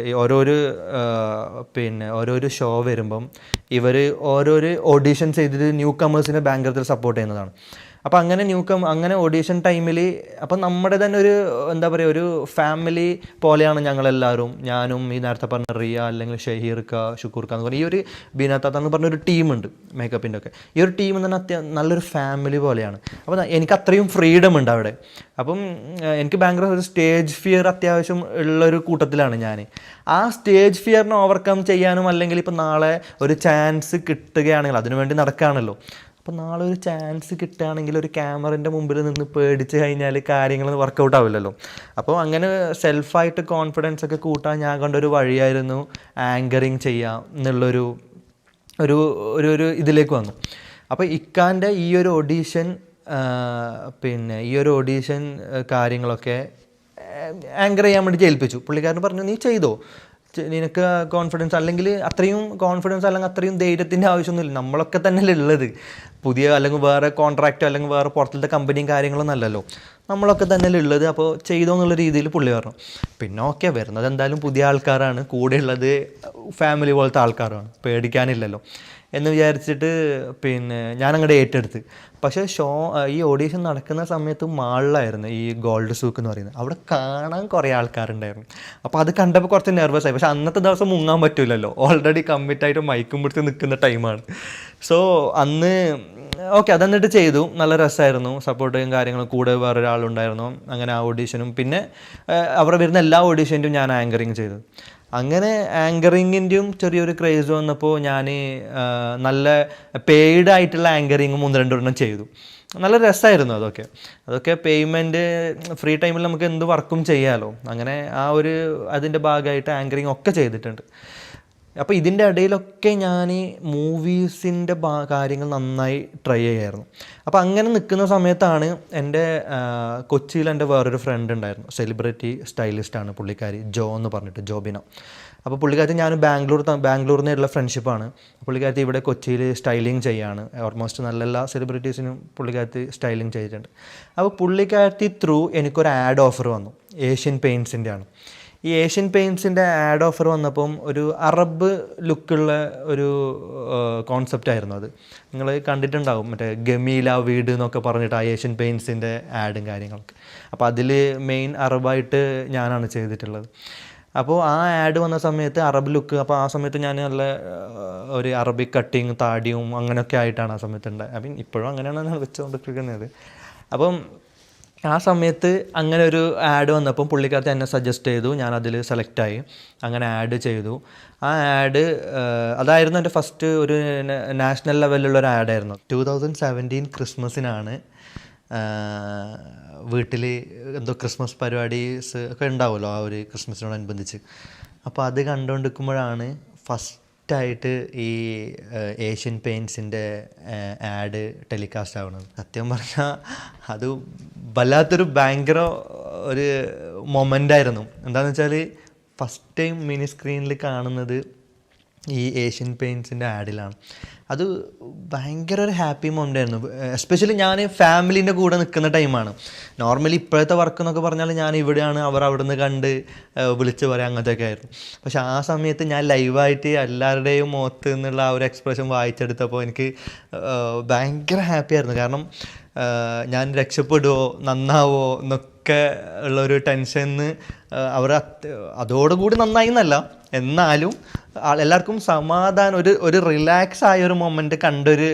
ഓരോരോ ഷോ വരുമ്പം ഇവർ ഓരോരോ ഓഡീഷൻ ചെയ്തിട്ട് ന്യൂ കമേഴ്സിനെ ഭയങ്കരത്തിൽ സപ്പോർട്ട് ചെയ്യുന്നതാണ്. അപ്പോൾ അങ്ങനെ ഓഡീഷൻ ടൈമിൽ അപ്പം നമ്മുടെ തന്നെ ഒരു എന്താ പറയുക ഒരു ഫാമിലി പോലെയാണ് ഞങ്ങളെല്ലാവരും. ഞാനും ഈ നേരത്തെ പറഞ്ഞ റിയ അല്ലെങ്കിൽ ഷഹീർക്ക, ഷുക്കൂർക്ക എന്ന് പറഞ്ഞ ഈ ഒരു ബീനാത്താത്ത എന്ന് പറഞ്ഞൊരു ടീമുണ്ട് മേക്കപ്പിൻ്റെ ഒക്കെ. ഈ ഒരു ടീം എന്ന് പറഞ്ഞാൽ നല്ലൊരു ഫാമിലി പോലെയാണ്. അപ്പോൾ എനിക്ക് അത്രയും ഫ്രീഡം ഉണ്ട് അവിടെ. അപ്പം എനിക്ക് ഭയങ്കര ഒരു സ്റ്റേജ് ഫിയർ അത്യാവശ്യം ഉള്ളൊരു കൂട്ടത്തിലാണ് ഞാൻ. ആ സ്റ്റേജ് ഫിയറിനെ ഓവർകം ചെയ്യാനും അല്ലെങ്കിൽ ഇപ്പം നാളെ ഒരു ചാൻസ് കിട്ടുകയാണെങ്കിൽ അതിനുവേണ്ടി നടക്കുകയാണല്ലോ. അപ്പോൾ നാളെ ഒരു ചാൻസ് കിട്ടുകയാണെങ്കിൽ ഒരു ക്യാമറൻ്റെ മുമ്പിൽ നിന്ന് പേടിച്ച് കഴിഞ്ഞാൽ കാര്യങ്ങളൊന്നും വർക്കൗട്ട് ആവില്ലല്ലോ. അപ്പോൾ അങ്ങനെ സെൽഫായിട്ട് കോൺഫിഡൻസ് ഒക്കെ കൂട്ടാൻ ഞാൻ കണ്ടൊരു വഴിയായിരുന്നു ആങ്കറിങ് ചെയ്യാം എന്നുള്ളൊരു ഒരു ഇതിലേക്ക് വന്നു. അപ്പോൾ ഇക്കാൻ്റെ ഈ ഒരു ഓഡീഷൻ കാര്യങ്ങളൊക്കെ ആങ്കർ ചെയ്യാൻ വേണ്ടി ഏൽപ്പിച്ചു. പുള്ളിക്കാരൻ പറഞ്ഞു നീ ചെയ്തോ, നിനക്ക് കോൺഫിഡൻസ് അല്ലെങ്കിൽ അത്രയും കോൺഫിഡൻസ് അല്ലെങ്കിൽ അത്രയും ധൈര്യത്തിൻ്റെ ആവശ്യമൊന്നുമില്ല, നമ്മളൊക്കെ തന്നെ ഉള്ളത് പുതിയ അല്ലെങ്കിൽ വേറെ കോൺട്രാക്റ്റോ അല്ലെങ്കിൽ വേറെ പുറത്തിലത്തെ കമ്പനിയും കാര്യങ്ങളൊന്നും അല്ലല്ലോ, നമ്മളൊക്കെ തന്നെ ഉള്ളത്, അപ്പോൾ ചെയ്തോ എന്നുള്ള രീതിയിൽ പുള്ളി പറഞ്ഞു. പിന്നെ ഓക്കെ, വരുന്നത് എന്തായാലും പുതിയ ആൾക്കാരാണ്, കൂടെ ഉള്ളത് ഫാമിലി പോലത്തെ ആൾക്കാരാണ്, പേടിക്കാനില്ലല്ലോ. എന്ന് വിചാരിച്ചിട്ട് പിന്നെ ഞാനങ്ങോട്ട് ഏറ്റെടുത്ത്. പക്ഷേ ഈ ഓഡീഷൻ നടക്കുന്ന സമയത്ത് മാളിലായിരുന്നു ഈ ഗോൾഡ് സൂക്ക് എന്ന് പറയുന്നത്. അവിടെ കാണാൻ കുറേ ആൾക്കാരുണ്ടായിരുന്നു. അപ്പോൾ അത് കണ്ടപ്പോൾ കുറച്ച് നെർവസ് ആയി. പക്ഷേ അന്നത്തെ ദിവസം മുങ്ങാൻ പറ്റില്ലല്ലോ, ഓൾറെഡി കമ്മിറ്റായിട്ട് മൈക്കും പിടിച്ച് നിൽക്കുന്ന ടൈമാണ്. സോ അന്ന് ഓക്കെ അതെന്നിട്ട് ചെയ്തു. നല്ല രസമായിരുന്നു, സപ്പോർട്ടും കാര്യങ്ങളും. കൂടെ വേറൊരാളുണ്ടായിരുന്നു. അങ്ങനെ ആ ഓഡീഷനും പിന്നെ അവിടെ വരുന്ന എല്ലാ ഓഡീഷനും ഞാൻ ആങ്കറിങ് ചെയ്തു. അങ്ങനെ ആങ്കറിങ്ങിൻ്റെയും ചെറിയൊരു ക്രേസ് വന്നപ്പോൾ ഞാൻ നല്ല പെയ്ഡ് ആയിട്ടുള്ള ആങ്കറിങ്ങും 1-2 ചെയ്തു. നല്ല രസമായിരുന്നു അതൊക്കെ പേയ്മെൻറ്റ് ഫ്രീ ടൈമിൽ നമുക്ക് എന്ത് വർക്കും ചെയ്യാമല്ലോ. അങ്ങനെ അതിൻ്റെ ഭാഗമായിട്ട് ആങ്കറിങ് ഒക്കെ ചെയ്തിട്ടുണ്ട്. അപ്പോൾ ഇതിൻ്റെ ഇടയിലൊക്കെ ഞാൻ മൂവീസിൻ്റെ കാര്യങ്ങൾ നന്നായി ട്രൈ ചെയ്യായിരുന്നു. അപ്പോൾ അങ്ങനെ നിൽക്കുന്ന സമയത്താണ് കൊച്ചിയിൽ എൻ്റെ വേറൊരു ഫ്രണ്ട് ഉണ്ടായിരുന്നു, സെലിബ്രിറ്റി സ്റ്റൈലിസ്റ്റാണ് പുള്ളിക്കാരി, ജോ എന്ന് പറഞ്ഞിട്ട്, ജോബിന. അപ്പോൾ പുള്ളിക്കാരത്തി ഞാൻ ബാംഗ്ലൂരിൽ നിന്നുള്ള ഫ്രണ്ട്ഷിപ്പാണ്. പുള്ളിക്കാരത്തി ഇവിടെ കൊച്ചിയിൽ സ്റ്റൈലിങ് ചെയ്യാണ്. ഓൾമോസ്റ്റ് നല്ല എല്ലാ സെലിബ്രിറ്റീസിനും പുള്ളിക്കാരത്തി സ്റ്റൈലിങ് ചെയ്തിട്ടുണ്ട്. അപ്പോൾ പുള്ളിക്കാരത്തി ത്രൂ എനിക്കൊരു ആഡ് ഓഫർ വന്നു, ഏഷ്യൻ പെയിൻറ്റ്സിൻ്റെ ആണ്. ഈ ഏഷ്യൻ പെയിൻറ്റ്സിൻ്റെ ആഡ് ഓഫർ വന്നപ്പം ഒരു അറബ് ലുക്കുള്ള ഒരു കോൺസെപ്റ്റായിരുന്നു അത്. നിങ്ങൾ കണ്ടിട്ടുണ്ടാവും, മറ്റേ ഗമീല വീട് എന്നൊക്കെ പറഞ്ഞിട്ട് ആ ഏഷ്യൻ പെയിൻറ്റ്സിൻ്റെ ആഡും കാര്യങ്ങളൊക്കെ. അപ്പോൾ അതിൽ മെയിൻ അറബായിട്ട് ഞാനാണ് ചെയ്തിട്ടുള്ളത്. അപ്പോൾ ആ ആഡ് വന്ന സമയത്ത് അറബ് ലുക്ക്, അപ്പോൾ ആ സമയത്ത് ഞാൻ നല്ല ഒരു അറബിക് കട്ടിങ് താടിയും അങ്ങനെയൊക്കെ ആയിട്ടാണ് ആ സമയത്ത് ഉണ്ടായത്. ഇപ്പോഴും അങ്ങനെയാണ് ഞാൻ വെച്ചുകൊണ്ടിരിക്കുന്നത്. അപ്പം ആ സമയത്ത് അങ്ങനെ ഒരു ആഡ് വന്നപ്പം പുള്ളിക്കാരത്തി എന്നെ സജസ്റ്റ് ചെയ്തു, ഞാനതിൽ സെലക്റ്റായി, അങ്ങനെ ആഡ് ചെയ്തു. ആ ആഡ് അതായിരുന്നു എൻ്റെ ഫസ്റ്റ് ഒരു നാഷണൽ ലെവലിലുള്ളൊരു ആഡായിരുന്നു. 2017 ക്രിസ്മസിനാണ് വീട്ടിൽ എന്തോ ക്രിസ്മസ് പരിപാടീസ് ഒക്കെ ഉണ്ടാവുമല്ലോ ആ ഒരു ക്രിസ്മസിനോടനുബന്ധിച്ച്. അപ്പോൾ അത് കണ്ടുകൊണ്ടിരിക്കുമ്പോഴാണ് ഫസ്റ്റായിട്ട് ഈ ഏഷ്യൻ പെയിൻറ്റ്സിൻ്റെ ആഡ് ടെലികാസ്റ്റ് ആവുന്നത്. സത്യം പറഞ്ഞാൽ അത് വല്ലാത്തൊരു ഭയങ്കര ഒരു മൊമെൻ്റായിരുന്നു. എന്താണെന്ന് വെച്ചാൽ ഫസ്റ്റ് ടൈം മിനി സ്ക്രീനിൽ കാണുന്നത് ഈ ഏഷ്യൻ പെയിൻറ്റ്സിൻ്റെ ആഡിലാണ്. അത് ഭയങ്കര ഒരു ഹാപ്പി മൊമെൻ്റ് ആയിരുന്നു. എസ്പെഷ്യലി ഞാൻ ഫാമിലീൻ്റെ കൂടെ നിൽക്കുന്ന ടൈമാണ്. നോർമലി ഇപ്പോഴത്തെ വർക്ക് എന്നൊക്കെ പറഞ്ഞാൽ ഞാൻ ഇവിടെയാണ്, അവർ അവിടെ നിന്ന് കണ്ട് വിളിച്ച് പറയാം, അങ്ങനത്തെയൊക്കെ ആയിരുന്നു. പക്ഷെ ആ സമയത്ത് ഞാൻ ലൈവായിട്ട് എല്ലാവരുടെയും മുഖത്ത് നിന്നുള്ള ആ ഒരു എക്സ്പ്രഷൻ വായിച്ചെടുത്തപ്പോൾ എനിക്ക് ഭയങ്കര ഹാപ്പി ആയിരുന്നു. കാരണം ഞാൻ രക്ഷപ്പെടുമോ നന്നാവോ എന്നൊക്കെ ഉള്ളൊരു ടെൻഷന്ന് അതോടുകൂടി നന്നായി എന്നല്ല, എന്നാലും എല്ലാവർക്കും സമാധാനം, ഒരു റിലാക്സ് ആയ ഒരു മൊമെൻ്റ് കണ്ടൊരു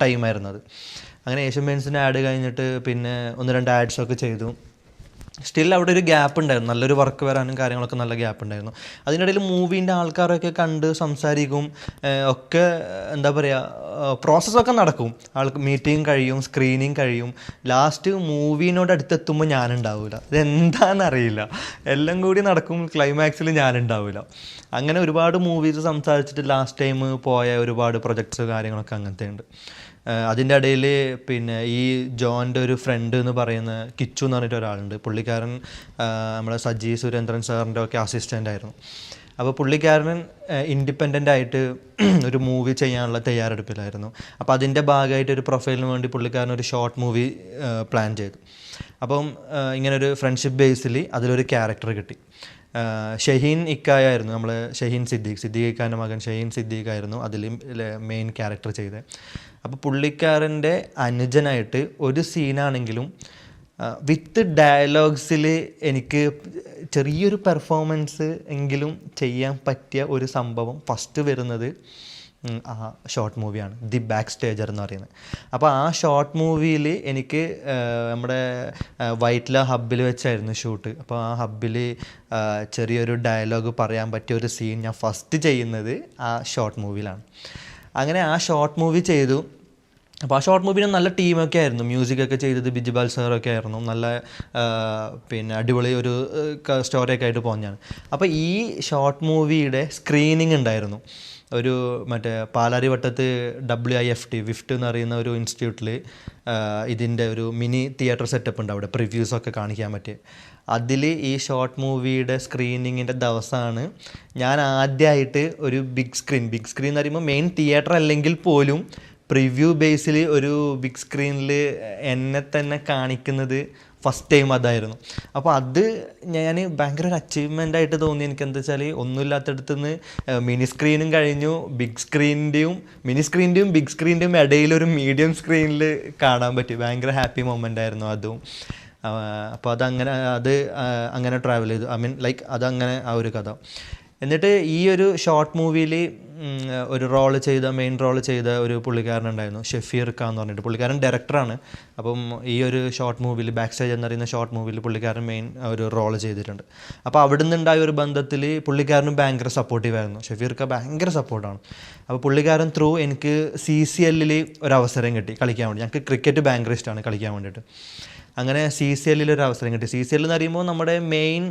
ടൈമായിരുന്നു അത്. അങ്ങനെ ഏഷ്യൻ പെയിൻറ്റ്സിൻ്റെ ആഡ് കഴിഞ്ഞിട്ട് പിന്നെ 1-2 ആഡ്സൊക്കെ ചെയ്തു. സ്റ്റിൽ അവിടെ ഒരു ഗ്യാപ്പ് ഉണ്ടായിരുന്നു, നല്ലൊരു വർക്ക് വരാനും കാര്യങ്ങളൊക്കെ നല്ല ഗ്യാപ്പ് ഉണ്ടായിരുന്നു. അതിനിടയിൽ മൂവീൻ്റെ ആൾക്കാരൊക്കെ കണ്ട് സംസാരിക്കും, ഒക്കെ എന്താ പറയുക, പ്രോസസ്സൊക്കെ നടക്കും. മീറ്റിംഗ് കഴിയും, സ്ക്രീനിങ് കഴിയും. ലാസ്റ്റ് മൂവീനോട് അടുത്തെത്തുമ്പോൾ ഞാനുണ്ടാവില്ല, ഇതെന്താണെന്നറിയില്ല, എല്ലാം കൂടി നടക്കും. ക്ലൈമാക്സിൽ ഞാനുണ്ടാവില്ല. അങ്ങനെ ഒരുപാട് മൂവീസ് സംസാരിച്ചിട്ട് ലാസ്റ്റ് ടൈം പോയ ഒരുപാട് പ്രൊജക്ട്സ് കാര്യങ്ങളൊക്കെ അങ്ങനത്തെ ഉണ്ട്. അതിൻ്റെ ഇടയിൽ പിന്നെ ഈ ജോൻ്റെ ഒരു ഫ്രണ്ട് എന്ന് പറയുന്ന കിച്ചു എന്ന് പറഞ്ഞിട്ട് ഒരാളുണ്ട്. പുള്ളിക്കാരൻ നമ്മുടെ സജി സുരേന്ദ്രൻ സാറിൻ്റെ ഒക്കെ അസിസ്റ്റൻ്റ് ആയിരുന്നു. അപ്പോൾ പുള്ളിക്കാരൻ ഇൻഡിപെൻഡൻ്റ് ആയിട്ട് ഒരു മൂവി ചെയ്യാനുള്ള തയ്യാറെടുപ്പിലായിരുന്നു. അപ്പോൾ അതിൻ്റെ ഭാഗമായിട്ട് ഒരു പ്രൊഫൈലിന് വേണ്ടി പുള്ളിക്കാരൻ ഒരു ഷോർട്ട് മൂവി പ്ലാൻ ചെയ്തു. അപ്പം ഇങ്ങനൊരു ഫ്രണ്ട്ഷിപ്പ് ബേസിൽ അതിലൊരു ക്യാരക്ടർ കിട്ടി. ഷഹീൻ ഇക്കായായിരുന്നു, നമ്മൾ ഷഹീൻ സിദ്ദീഖ് ഇക്കാൻ്റെ മകൻ ഷഹീൻ സിദ്ദീഖ് ആയിരുന്നു അതിൽ മെയിൻ ക്യാരക്ടർ ചെയ്തത്. അപ്പോൾ പുള്ളിക്കാരൻ്റെ അനുജനായിട്ട് ഒരു സീനാണെങ്കിലും വിത്ത് ഡയലോഗ്സിൽ എനിക്ക് ചെറിയൊരു പെർഫോമൻസ് എങ്കിലും ചെയ്യാൻ പറ്റിയ ഒരു സംഭവം ഫസ്റ്റ് വരുന്നത് ആ ഷോർട്ട് മൂവിയാണ്, ദി ബാക്ക് സ്റ്റേജർ എന്ന് പറയുന്നത്. അപ്പോൾ ആ ഷോർട്ട് മൂവിയിൽ എനിക്ക് നമ്മുടെ വൈറ്റ്ല ഹബ്ബിൽ വെച്ചായിരുന്നു ഷൂട്ട്. അപ്പോൾ ആ ഹബ്ബിൽ ചെറിയൊരു ഡയലോഗ് പറയാൻ പറ്റിയ ഒരു സീൻ ഞാൻ ഫസ്റ്റ് ചെയ്യുന്നത് ആ ഷോർട്ട് മൂവിയിലാണ്. അങ്ങനെ ആ ഷോർട്ട് മൂവി ചെയ്തു. അപ്പോൾ ആ ഷോർട്ട് മൂവിന് നല്ല ടീമൊക്കെ ആയിരുന്നു, മ്യൂസിക്കൊക്കെ ചെയ്തത് ബിജുബാൽ സാറൊക്കെ ആയിരുന്നു. നല്ല പിന്നെ അടിപൊളി ഒരു സ്റ്റോറിയൊക്കെ ആയിട്ട് പോകുന്നതാണ്. അപ്പോൾ ഈ ഷോർട്ട് മൂവിയുടെ സ്ക്രീനിങ് ഉണ്ടായിരുന്നു ഒരു മറ്റേ പാലാരിവട്ടത്ത് WIFT എന്ന് പറയുന്ന ഒരു ഇൻസ്റ്റിറ്റ്യൂട്ടിൽ. ഇതിൻ്റെ ഒരു മിനി തിയേറ്റർ സെറ്റപ്പ് ഉണ്ട് അവിടെ, പ്രിവ്യൂസൊക്കെ കാണിക്കാൻ പറ്റിയ. അതിൽ ഈ ഷോർട്ട് മൂവിയുടെ സ്ക്രീനിങ്ങിൻ്റെ ദിവസമാണ് ഞാൻ ആദ്യമായിട്ട് ഒരു ബിഗ് സ്ക്രീൻ എന്ന് പറയുമ്പോൾ മെയിൻ തിയേറ്റർ അല്ലെങ്കിൽ പോലും പ്രിവ്യൂ ബേസിൽ ഒരു ബിഗ് സ്ക്രീനിൽ എന്നെ തന്നെ കാണിക്കുന്നത് ഫസ്റ്റ് ടൈം അതായിരുന്നു. അപ്പോൾ അത് ഞാൻ ഭയങ്കര ഒരു അച്ചീവ്മെൻ്റ് ആയിട്ട് തോന്നി. എനിക്ക് എന്താ വെച്ചാൽ ഒന്നുമില്ലാത്തടത്ത് നിന്ന് മിനി സ്ക്രീനും കഴിഞ്ഞു, ബിഗ് സ്ക്രീനിൻ്റെയും ബിഗ് സ്ക്രീനിൻ്റെയും ഇടയിലൊരു മീഡിയം സ്ക്രീനിൽ കാണാൻ പറ്റി. ഭയങ്കര ഹാപ്പി മൊമെൻ്റ് ആയിരുന്നു അതും. അപ്പോൾ അങ്ങനെ ട്രാവൽ ചെയ്തു. ഐ മീൻ ലൈക്ക് അതങ്ങനെ ആ ഒരു കഥ. എന്നിട്ട് ഈ ഒരു ഷോർട്ട് മൂവിയിൽ ഒരു മെയിൻ റോള് ചെയ്ത ഒരു പുള്ളിക്കാരനുണ്ടായിരുന്നു, ഷെഫീർ ഖാൻ എന്ന് പറഞ്ഞിട്ട്. പുള്ളിക്കാരൻ ഡയറക്ടറാണ്. അപ്പം ഈ ഒരു ഷോർട്ട് മൂവിയിൽ, ബാക്ക് സ്റ്റേജ് എന്ന് പറയുന്ന ഷോർട്ട് മൂവിയിൽ പുള്ളിക്കാരൻ മെയിൻ ഒരു റോള് ചെയ്തിട്ടുണ്ട്. അപ്പോൾ അവിടെ നിന്നുണ്ടായ ഒരു ബന്ധത്തിൽ പുള്ളിക്കാരനും ഭയങ്കര സപ്പോർട്ടീവായിരുന്നു. ഷെഫീർ ഖാൻ ഭയങ്കര സപ്പോർട്ടാണ്. അപ്പോൾ പുള്ളിക്കാരൻ ത്രൂ എനിക്ക് CCL ഒരു അവസരം കിട്ടി കളിക്കാൻ വേണ്ടി. ഞങ്ങൾക്ക് ക്രിക്കറ്റ് ഭയങ്കര ഇഷ്ടമാണ് കളിക്കാൻ വേണ്ടിയിട്ട്. അങ്ങനെ CCL ഒരു അവസരം കിട്ടി. CCL എന്ന് പറയുമ്പോൾ നമ്മുടെ മെയിൻ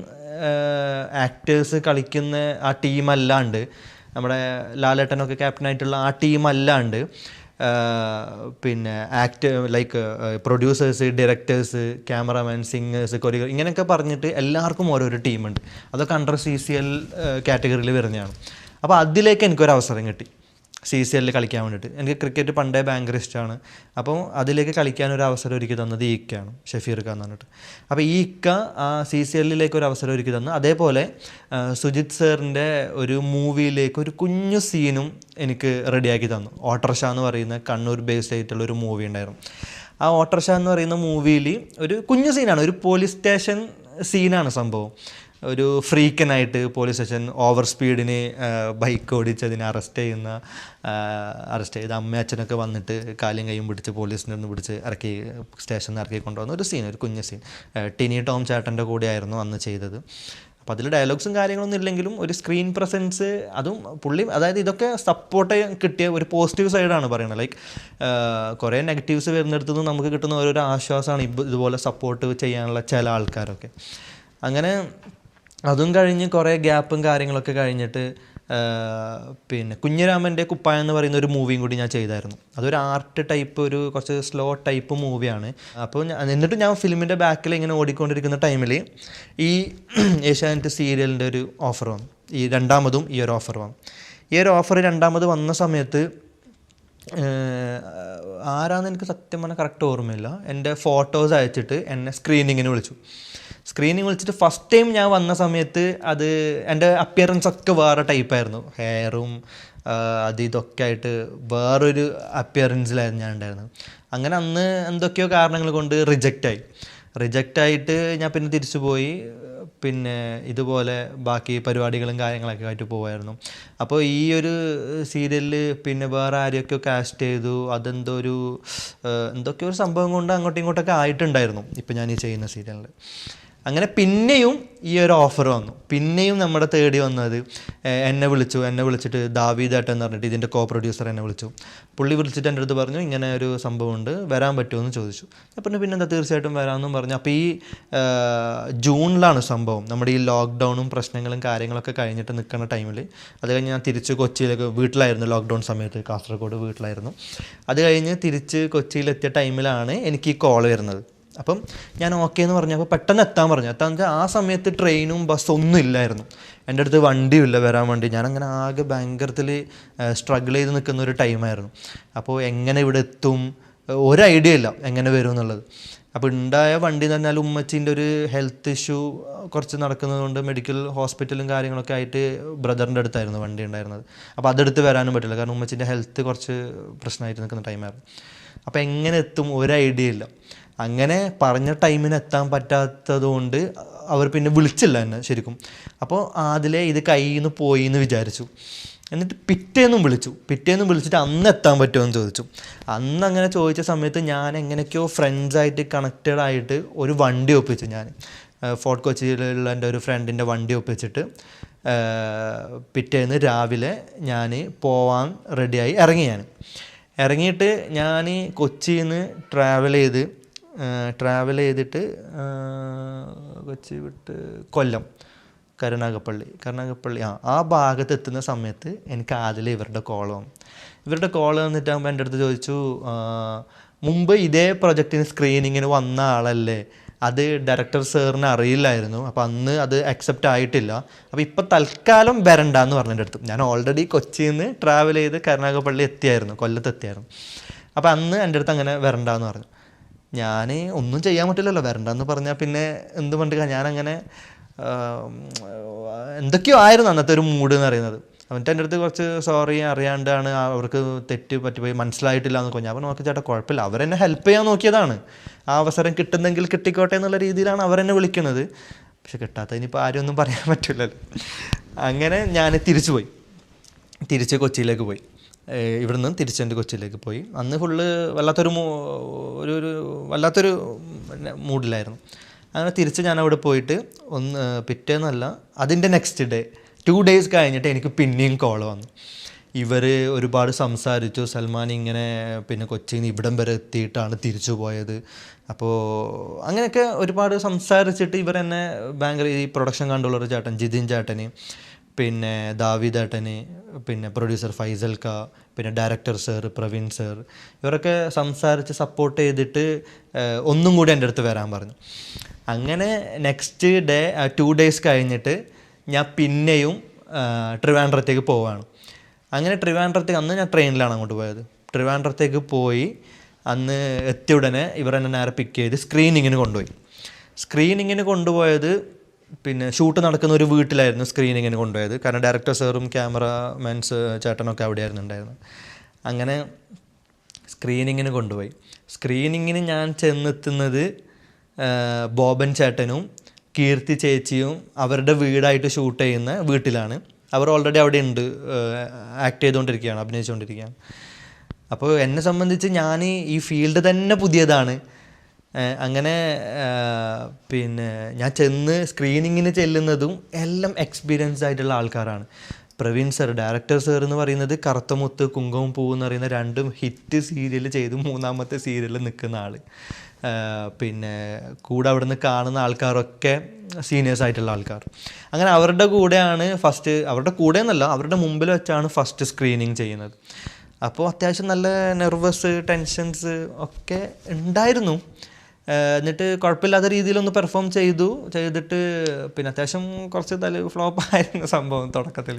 ആക്ടേഴ്സ് കളിക്കുന്ന ആ ടീമല്ലാണ്ട്, നമ്മുടെ ലാലേട്ടനൊക്കെ ക്യാപ്റ്റനായിട്ടുള്ള ആ ടീമല്ലാണ്ട് പിന്നെ like producers, directors, cameraman, singers, choreographer, ഇങ്ങനെയൊക്കെ പറഞ്ഞിട്ട് എല്ലാവർക്കും ഓരോരോ ടീമുണ്ട്. അതൊക്കെ അണ്ടർ CCL കാറ്റഗറിയിൽ വരുന്നതാണ്. അപ്പോൾ അതിലേക്ക് എനിക്കൊരു അവസരം കിട്ടി CCL കളിക്കാൻ വേണ്ടിയിട്ട്. എനിക്ക് ക്രിക്കറ്റ് പണ്ടേ ഭയങ്കര ഇഷ്ടമാണ്. അപ്പോൾ അതിലേക്ക് കളിക്കാനൊരു അവസരം ഒരുക്കി തന്നത് ഈ ഇക്കയാണ്, ഷെഫീർ ഖാൻ എന്ന് പറഞ്ഞിട്ട്. അപ്പോൾ ഈ ഇക്ക ആ CCLലേക്ക് ഒരു അവസരം ഒരുക്കി തന്നു. അതേപോലെ സുജിത് സാറിൻ്റെ ഒരു മൂവിയിലേക്ക് ഒരു കുഞ്ഞു സീനും എനിക്ക് റെഡിയാക്കി തന്നു. ഓട്ടർഷ എന്ന് പറയുന്ന കണ്ണൂർ ബേസ്ഡ് ആയിട്ടുള്ള ഒരു മൂവി ഉണ്ടായിരുന്നു. ആ ഓട്ടർഷ എന്ന് പറയുന്ന മൂവിയിൽ ഒരു കുഞ്ഞു സീനാണ്, ഒരു പോലീസ് സ്റ്റേഷൻ സീനാണ് സംഭവം. ഒരു ഫ്രീക്കനായിട്ട് പോലീസ് സ്റ്റേഷൻ ഓവർ സ്പീഡിന് ബൈക്ക് ഓടിച്ചതിന് അറസ്റ്റ് ചെയ്ത് അമ്മയും അച്ഛനൊക്കെ വന്നിട്ട് കാലും കൈയും പിടിച്ച് പോലീസിൻ്റെ ഒന്ന് പിടിച്ച് സ്റ്റേഷനിൽ നിന്ന് ഇറക്കി കൊണ്ടുവന്ന ഒരു സീൻ, ഒരു കുഞ്ഞു സീൻ. ടിനി ടോം ചേട്ടൻ്റെ കൂടെ ആയിരുന്നു അന്ന് ചെയ്തത്. അപ്പോൾ അതിൽ ഡയലോഗ്സും കാര്യങ്ങളൊന്നും ഇല്ലെങ്കിലും ഒരു സ്ക്രീൻ പ്രസൻസ്, അതും അതായത് ഇതൊക്കെ സപ്പോർട്ട് കിട്ടിയ ഒരു പോസിറ്റീവ് സൈഡാണ് പറയുന്നത്. ലൈക്ക് കുറേ നെഗറ്റീവ്സ് വരുന്നിടത്തു നിന്ന് നമുക്ക് കിട്ടുന്ന ഓരോരോ ആശ്വാസമാണ് ഇതുപോലെ സപ്പോർട്ട് ചെയ്യാനുള്ള ചില ആൾക്കാരൊക്കെ. അങ്ങനെ അതും കഴിഞ്ഞ് കുറേ ഗ്യാപ്പും കാര്യങ്ങളൊക്കെ കഴിഞ്ഞിട്ട് പിന്നെ കുഞ്ഞിരാമൻ്റെ കുപ്പായം എന്ന് പറയുന്ന ഒരു മൂവിയും കൂടി ഞാൻ ചെയ്തായിരുന്നു. അതൊരു ആർട്ട് ടൈപ്പ്, ഒരു കുറച്ച് സ്ലോ ടൈപ്പ് മൂവിയാണ്. അപ്പോൾ എന്നിട്ട് ഞാൻ ഫിലിമിൻ്റെ ബാക്കിൽ ഇങ്ങനെ ഓടിക്കൊണ്ടിരിക്കുന്ന ടൈമിൽ ഈ ഏഷ്യാനെറ്റ് സീരിയലിൻ്റെ ഒരു ഓഫർ വന്നു. രണ്ടാമതും ഈ ഒരു ഓഫർ വന്നു. ഈ ഒരു ഓഫർ രണ്ടാമത് വന്ന സമയത്ത് ആരാന്ന് എനിക്ക് സത്യം പറഞ്ഞാൽ കറക്റ്റ് ഓർമ്മയില്ല. എൻ്റെ ഫോട്ടോസ് അയച്ചിട്ട് എന്നെ സ്ക്രീനിങ്ങിന് വിളിച്ചിട്ട് ഫസ്റ്റ് ടൈം ഞാൻ വന്ന സമയത്ത് എൻ്റെ അപ്പിയറൻസ് ഒക്കെ വേറെ ടൈപ്പായിരുന്നു. ഹെയറും ഇതൊക്കെ ആയിട്ട് വേറൊരു അപ്പിയറൻസിലായിരുന്നു ഞാൻ ഉണ്ടായിരുന്നത്. അങ്ങനെ അന്ന് എന്തൊക്കെയോ കാരണങ്ങൾ കൊണ്ട് റിജക്റ്റായിട്ട് ഞാൻ പിന്നെ തിരിച്ചു പോയി. പിന്നെ ഇതുപോലെ ബാക്കി പരിപാടികളും കാര്യങ്ങളൊക്കെ ആയിട്ട് പോവായിരുന്നു. അപ്പോൾ ഈ ഒരു സീരിയലിൽ പിന്നെ വേറെ ആരെയൊക്കെയോ കാസ്റ്റ് ചെയ്തു. എന്തൊക്കെയോ ഒരു സംഭവം കൊണ്ട് അങ്ങോട്ടും ഇങ്ങോട്ടൊക്കെ ആയിട്ടുണ്ടായിരുന്നു ഇപ്പോൾ ഞാൻ ഈ ചെയ്യുന്ന സീരിയലിൽ. അങ്ങനെ പിന്നെയും ഈ ഒരു ഓഫർ വന്നു. പിന്നെയും നമ്മുടെ തേടി വന്നത് എന്നെ വിളിച്ചിട്ട് ദാവീദേട്ടൻ എന്ന് പറഞ്ഞിട്ട് ഇതിൻ്റെ പ്രൊഡ്യൂസർ എന്നെ വിളിച്ചു. പുള്ളി വിളിച്ചിട്ട് എൻ്റെ അടുത്ത് പറഞ്ഞു, ഇങ്ങനെ ഒരു സംഭവമുണ്ട്, വരാൻ പറ്റുമോ എന്ന് ചോദിച്ചു. അപ്പം പിന്നെന്താ, തീർച്ചയായിട്ടും വരാമെന്നും പറഞ്ഞു. അപ്പോൾ ഈ ജൂണിലാണ് സംഭവം. നമ്മുടെ ഈ ലോക്ക്ഡൗണും പ്രശ്നങ്ങളും കാര്യങ്ങളൊക്കെ കഴിഞ്ഞിട്ട് നിൽക്കുന്ന ടൈമിൽ, അത് കഴിഞ്ഞ് ഞാൻ തിരിച്ച് കൊച്ചിയിലേക്ക്, വീട്ടിലായിരുന്നു ലോക്ക്ഡൗൺ സമയത്ത്, കാസർഗോഡ് വീട്ടിലായിരുന്നു. അത് കഴിഞ്ഞ് തിരിച്ച് കൊച്ചിയിലെത്തിയ ടൈമിലാണ് എനിക്ക് ഈ കോൾ വരുന്നത്. അപ്പം ഞാൻ ഓക്കെ എന്ന് പറഞ്ഞപ്പോൾ പെട്ടെന്ന് എത്താൻ വെച്ചാൽ ആ സമയത്ത് ട്രെയിനും ബസ്സൊന്നും ഇല്ലായിരുന്നു. എൻ്റെ അടുത്ത് വണ്ടിയുമില്ല വരാൻ വേണ്ടി. ഞാനങ്ങനെ ആകെ ഭയങ്കരത്തിൽ സ്ട്രഗിൾ ചെയ്ത് നിൽക്കുന്ന ഒരു ടൈമായിരുന്നു. അപ്പോൾ എങ്ങനെ ഇവിടെ എത്തും, ഒരു ഐഡിയ ഇല്ല എങ്ങനെ വരും എന്നുള്ളത്. അപ്പോൾ ഉണ്ടായ വണ്ടി എന്ന് പറഞ്ഞാൽ ഉമ്മച്ചീൻ്റെ ഒരു ഹെൽത്ത് ഇഷ്യൂ കുറച്ച് നടക്കുന്നതുകൊണ്ട് മെഡിക്കൽ ഹോസ്പിറ്റലും കാര്യങ്ങളൊക്കെ ആയിട്ട് ബ്രദറിൻ്റെ അടുത്തായിരുന്നു വണ്ടി ഉണ്ടായിരുന്നത്. അപ്പോൾ അതെടുത്ത് വരാനും പറ്റില്ല, കാരണം ഉമ്മച്ചീൻ്റെ ഹെൽത്ത് കുറച്ച് പ്രശ്നമായിട്ട് നിൽക്കുന്ന ടൈമായിരുന്നു. അപ്പോൾ എങ്ങനെ എത്തും, ഒരു ഐഡിയ ഇല്ല. അങ്ങനെ പറഞ്ഞ ടൈമിന് എത്താൻ പറ്റാത്തത് കൊണ്ട് അവർ പിന്നെ വിളിച്ചില്ല എന്നെ ശരിക്കും. അപ്പോൾ ഇത് കയ്യിൽ നിന്ന് പോയി എന്ന് വിചാരിച്ചു. എന്നിട്ട് പിറ്റേന്നും വിളിച്ചിട്ട് അന്ന് എത്താൻ പറ്റുമോ എന്ന് ചോദിച്ചു. അന്ന് അങ്ങനെ ചോദിച്ച സമയത്ത് ഞാൻ എങ്ങനെയൊക്കെയോ ഫ്രണ്ട്സായിട്ട് കണക്റ്റഡ് ആയിട്ട് ഒരു വണ്ടി ഒപ്പിച്ചു. ഞാൻ ഫോർട്ട് കൊച്ചിയിലുള്ള എൻ്റെ ഒരു ഫ്രണ്ടിൻ്റെ വണ്ടി ഒപ്പിച്ചിട്ട് പിറ്റേന്ന് രാവിലെ ഞാൻ പോവാൻ റെഡിയായി ഇറങ്ങിയിട്ട് ഞാൻ കൊച്ചിയിൽ നിന്ന് ട്രാവൽ ചെയ്തിട്ട് കൊച്ചി വിട്ട് കൊല്ലം കരുനാഗപ്പള്ളി ആ ഭാഗത്ത് എത്തുന്ന സമയത്ത് എനിക്ക് ആദ്യം ഇവരുടെ കോൾ വന്നിട്ടാകുമ്പോൾ എൻ്റെ അടുത്ത് ചോദിച്ചു, മുമ്പ് ഇതേ പ്രൊജക്റ്റിന് സ്ക്രീനിങ്ങിന് വന്ന ആളല്ലേ, അത് ഡയറക്ടർ സാറിന് അറിയില്ലായിരുന്നു, അപ്പോൾ അന്ന് അത് അക്സെപ്റ്റ് ആയിട്ടില്ല, അപ്പോൾ ഇപ്പോൾ തൽക്കാലം വരണ്ടെന്ന് പറഞ്ഞു എൻ്റെ അടുത്ത്. ഞാൻ ഓൾറെഡി കൊച്ചിയിൽ നിന്ന് ട്രാവൽ ചെയ്ത് കരുനാഗപ്പള്ളി കൊല്ലത്ത് എത്തിയായിരുന്നു. അപ്പോൾ അന്ന് എൻ്റെ അടുത്ത് അങ്ങനെ വരണ്ടെന്ന് പറഞ്ഞു. ഞാൻ ഒന്നും ചെയ്യാൻ പറ്റില്ലല്ലോ, വരണ്ടെന്ന് പറഞ്ഞാൽ പിന്നെ എന്ത് പണ്ടില്ല. ഞാനങ്ങനെ എന്തൊക്കെയോ ആയിരുന്നു അന്നത്തെ ഒരു മൂഡ് എന്ന് പറയുന്നത്. അവൻ്റെ എൻ്റെ അടുത്ത് കുറച്ച് സോറി, അറിയാണ്ടാണ്, അവർക്ക് തെറ്റ് പറ്റിപ്പോയി, മനസ്സിലായിട്ടില്ല എന്നൊക്കെ. ഞാൻ പറഞ്ഞു, നോക്കി ചേട്ടാ കുഴപ്പമില്ല, അവരെന്നെ ഹെൽപ്പ് ചെയ്യാൻ നോക്കിയതാണ്, ആ അവസരം കിട്ടുന്നെങ്കിൽ കിട്ടിക്കോട്ടെ എന്നുള്ള രീതിയിലാണ് അവരെന്നെ വിളിക്കുന്നത്. പക്ഷെ കിട്ടാത്തതിനിപ്പോൾ ആരും ഒന്നും പറയാൻ പറ്റില്ലല്ലോ. അങ്ങനെ ഞാൻ തിരിച്ച് കൊച്ചിയിലേക്ക് പോയി. ഇവിടെ നിന്ന് തിരിച്ചെൻ്റെ കൊച്ചിയിലേക്ക് പോയി. അന്ന് ഫുള്ള് വല്ലാത്തൊരു മൂഡിലായിരുന്നു. അങ്ങനെ തിരിച്ച് ഞാൻ അവിടെ പോയിട്ട് പിറ്റേന്നല്ല, അതിൻ്റെ നെക്സ്റ്റ് ഡേ 2 days കഴിഞ്ഞിട്ട് എനിക്ക് പിന്നെയും കോൾ വന്നു. ഇവർ ഒരുപാട് സംസാരിച്ചു, സൽമാൻ ഇങ്ങനെ പിന്നെ കൊച്ചിയിൽ നിന്ന് ഇവിടം വരെ എത്തിയിട്ടാണ് തിരിച്ചു പോയത്. അപ്പോൾ അങ്ങനെയൊക്കെ ഒരുപാട് സംസാരിച്ചിട്ട് ഇവർ എന്നെ ഭയങ്കര, ഈ പ്രൊഡക്ഷൻ കൺട്രോളർ ചേട്ടൻ ജിതിൻ ചേട്ടന്, പിന്നെ ദാവീദ് ഏട്ടന്, പിന്നെ പ്രൊഡ്യൂസർ ഫൈസൽ ക, പിന്നെ ഡയറക്ടർ സർ പ്രവീൺ സർ, ഇവരൊക്കെ സംസാരിച്ച് സപ്പോർട്ട് ചെയ്തിട്ട് ഒന്നും കൂടി എൻ്റെ അടുത്ത് വരാൻ പറഞ്ഞു. അങ്ങനെ നെക്സ്റ്റ് ഡേ 2 days കഴിഞ്ഞിട്ട് ഞാൻ പിന്നെയും ട്രിവാൻഡ്രത്തേക്ക് പോവുകയാണ്. അങ്ങനെ ട്രിവാൻഡ്രത്തേക്ക്, അന്ന് ഞാൻ ട്രെയിനിലാണ് അങ്ങോട്ട് പോയത്. ട്രിവാൻഡ്രത്തേക്ക് പോയി അന്ന് എത്തിയ ഉടനെ ഇവർ എന്നെ നേരെ പിക്ക് ചെയ്ത് സ്ക്രീനിങ്ങിന് കൊണ്ടുപോയത് പിന്നെ ഷൂട്ട് നടക്കുന്ന ഒരു വീട്ടിലായിരുന്നു സ്ക്രീനിങ്ങിന് കൊണ്ടുപോയത്. കാരണം ഡയറക്ടർ സാറും ക്യാമറാമാൻസ് ചേട്ടനൊക്കെ അവിടെയായിരുന്നു ഉണ്ടായിരുന്നത്. അങ്ങനെ സ്ക്രീനിങ്ങിന് കൊണ്ടുപോയി. സ്ക്രീനിങ്ങിന് ഞാൻ ചെന്നെത്തുന്നത് ബോബൻ ചേട്ടനും കീർത്തി ചേച്ചിയും അവരുടെ വീടായിട്ട് ഷൂട്ട് ചെയ്യുന്ന വീട്ടിലാണ്. അവർ ഓൾറെഡി അവിടെ ഉണ്ട്, ആക്ട് ചെയ്തുകൊണ്ടിരിക്കുകയാണ്, അഭിനയിച്ചുകൊണ്ടിരിക്കുകയാണ്. അപ്പോൾ എന്നെ സംബന്ധിച്ച് ഞാൻ ഈ ഫീൽഡ് തന്നെ പുതിയതാണ്. അങ്ങനെ പിന്നെ ഞാൻ സ്ക്രീനിങ്ങിന് ചെല്ലുന്നതും എല്ലാം എക്സ്പീരിയൻസ് ആയിട്ടുള്ള ആൾക്കാരാണ്. പ്രവീൺ സർ, ഡയറക്ടർ സർ എന്ന് പറയുന്നത് കറുത്തമുത്ത്, കുങ്കുമം പൂവ് എന്ന് പറയുന്ന 2 ഹിറ്റ് സീരിയൽ ചെയ്ത് 3ാമത്തെ സീരിയലിൽ നിൽക്കുന്ന ആൾ. പിന്നെ കൂടെ അവിടെ നിന്ന് കാണുന്ന ആൾക്കാരൊക്കെ സീനിയേഴ്സ് ആയിട്ടുള്ള ആൾക്കാർ. അങ്ങനെ അവരുടെ കൂടെയാണ് അവരുടെ കൂടെ എന്നല്ല, അവരുടെ മുമ്പിൽ വെച്ചാണ് ഫസ്റ്റ് സ്ക്രീനിങ് ചെയ്യുന്നത്. അപ്പോൾ അത്യാവശ്യം നല്ല നെർവസ്, ടെൻഷൻസ് ഒക്കെ ഉണ്ടായിരുന്നു. എന്നിട്ട് കുഴപ്പമില്ലാത്ത രീതിയിലൊന്ന് പെർഫോം ചെയ്തിട്ട് പിന്നെ അത്യാവശ്യം കുറച്ച് ഫ്ലോപ്പ് ആയിരുന്നു സംഭവം തുടക്കത്തിൽ.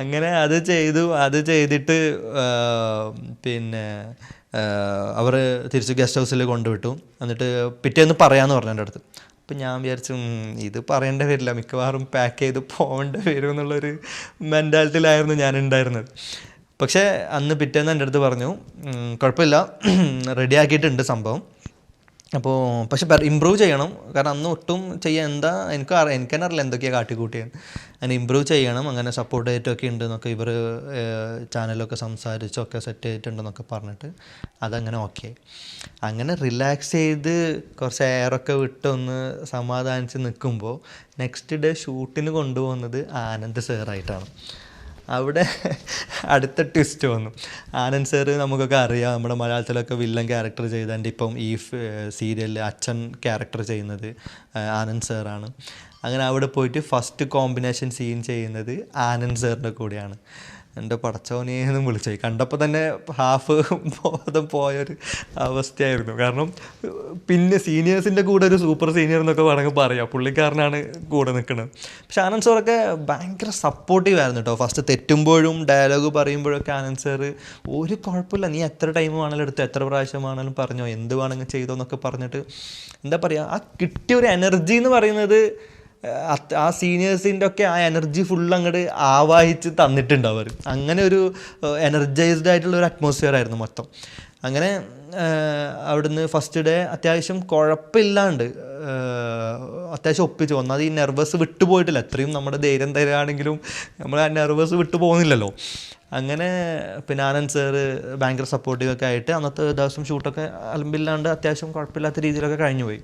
അങ്ങനെ അത് ചെയ്തിട്ട് പിന്നെ അവർ തിരിച്ച് ഗസ്റ്റ് ഹൗസിൽ കൊണ്ടുവിട്ടു. എന്നിട്ട് പിറ്റേന്ന് പറയാമെന്ന് പറഞ്ഞു എൻ്റെ അടുത്ത്. അപ്പം ഞാൻ വിചാരിച്ചു ഇത് പറയേണ്ടി വരില്ല, മിക്കവാറും പാക്ക് ചെയ്ത് പോകേണ്ടി വരും എന്നുള്ളൊരു മെൻറ്റാലിറ്റിയിലായിരുന്നു ഞാൻ ഉണ്ടായിരുന്നത്. പക്ഷേ അന്ന് പിറ്റേന്ന് എൻ്റെ അടുത്ത് പറഞ്ഞു, കുഴപ്പമില്ല, റെഡിയാക്കിയിട്ടുണ്ട് സംഭവം, അപ്പോൾ പക്ഷെ ഇമ്പ്രൂവ് ചെയ്യണം. കാരണം അന്ന് ഒട്ടും എനിക്ക് തന്നെ അറിയില്ല എന്തൊക്കെയാണ് കാട്ടിക്കൂട്ടിയത്. അങ്ങനെ ഇമ്പ്രൂവ് ചെയ്യണം, അങ്ങനെ സപ്പോർട്ട് ചെയ്തിട്ടൊക്കെ ഉണ്ടെന്നൊക്കെ ഇവർ ചാനലൊക്കെ സംസാരിച്ചൊക്കെ സെറ്റ് ചെയ്തിട്ടുണ്ടെന്നൊക്കെ പറഞ്ഞിട്ട് അതങ്ങനെ ഓക്കെ. അങ്ങനെ റിലാക്സ് ചെയ്ത് കുറച്ച് എയറൊക്കെ വിട്ടൊന്ന് സമാധാനിച്ച് നിൽക്കുമ്പോൾ നെക്സ്റ്റ് ഡേ ഷൂട്ടിന് കൊണ്ടുപോകുന്നത് ആനന്ദ് സാറായിട്ടാണ്. അവിടെ അടുത്ത ട്വിസ്റ്റ് വന്നു. ആനന്ദ് സാറ് നമുക്കൊക്കെ അറിയാം, നമ്മുടെ മലയാളത്തിലൊക്കെ വില്ലൻ ക്യാരക്ടർ ചെയ്തതിൻ്റെ ഇപ്പം ഈ സീരിയലിൽ അച്ഛൻ ക്യാരക്ടർ ചെയ്യുന്നത് ആനന്ദ് സാറാണ്. അങ്ങനെ അവിടെ പോയിട്ട് ഫസ്റ്റ് കോമ്പിനേഷൻ സീൻ ചെയ്യുന്നത് ആനന്ദ് സാറിൻ്റെ കൂടെയാണ്. എൻ്റെ പടച്ചോനെന്ന് വിളിച്ചായി. കണ്ടപ്പോൾ തന്നെ ഹാഫ് ബോധം പോയൊരു അവസ്ഥയായിരുന്നു. കാരണം പിന്നെ സീനിയേഴ്സിൻ്റെ കൂടെ ഒരു സൂപ്പർ സീനിയർ എന്നൊക്കെ വേണമെങ്കിൽ പറയാം, പുള്ളിക്കാരനാണ് കൂടെ നിൽക്കുന്നത്. പക്ഷെ ആനന്ദ് സാറൊക്കെ ഭയങ്കര സപ്പോർട്ടീവ് ആയിരുന്നു കേട്ടോ. ഫസ്റ്റ് തെറ്റുമ്പോഴും ഡയലോഗ് പറയുമ്പോഴൊക്കെ ആനന്ദ് സാറ് ഒരു കുഴപ്പമില്ല, നീ എത്ര ടൈം വേണമെങ്കിലും എടുത്ത്, എത്ര പ്രാവശ്യം വേണമെങ്കിലും പറഞ്ഞോ, എന്ത് വേണമെങ്കിൽ ചെയ്തോ എന്നൊക്കെ പറഞ്ഞിട്ട് എന്താ പറയുക, ആ കിട്ടിയ ഒരു എനർജി എന്ന് പറയുന്നത് ആ സീനിയേഴ്സിൻ്റെ ഒക്കെ ആ എനർജി ഫുൾ അങ്ങോട്ട് ആവാഹിച്ച് തന്നിട്ടുണ്ട് അവർ. അങ്ങനെ ഒരു എനർജൈസ്ഡ് ആയിട്ടുള്ള ഒരു അറ്റ്മോസ്ഫിയർ ആയിരുന്നു മൊത്തം. അങ്ങനെ അവിടുന്ന് ഫസ്റ്റ് ഡേ അത്യാവശ്യം കുഴപ്പമില്ലാണ്ട് അത്യാവശ്യം ഒപ്പിച്ചു വന്നു. അത് ഈ നെർവസ് വിട്ടുപോയിട്ടില്ല, എത്രയും നമ്മുടെ ധൈര്യം തരാണെങ്കിലും നമ്മൾ ആ നെർവസ് വിട്ടു പോകുന്നില്ലല്ലോ. അങ്ങനെ പിന്നെ ആനന്ദ് സാറ് ഭയങ്കര സപ്പോർട്ടീവൊക്കെ ആയിട്ട് അന്നത്തെ ദിവസം ഷൂട്ടൊക്കെ അലമ്പില്ലാണ്ട് അത്യാവശ്യം കുഴപ്പമില്ലാത്ത രീതിയിലൊക്കെ കഴിഞ്ഞു പോയി.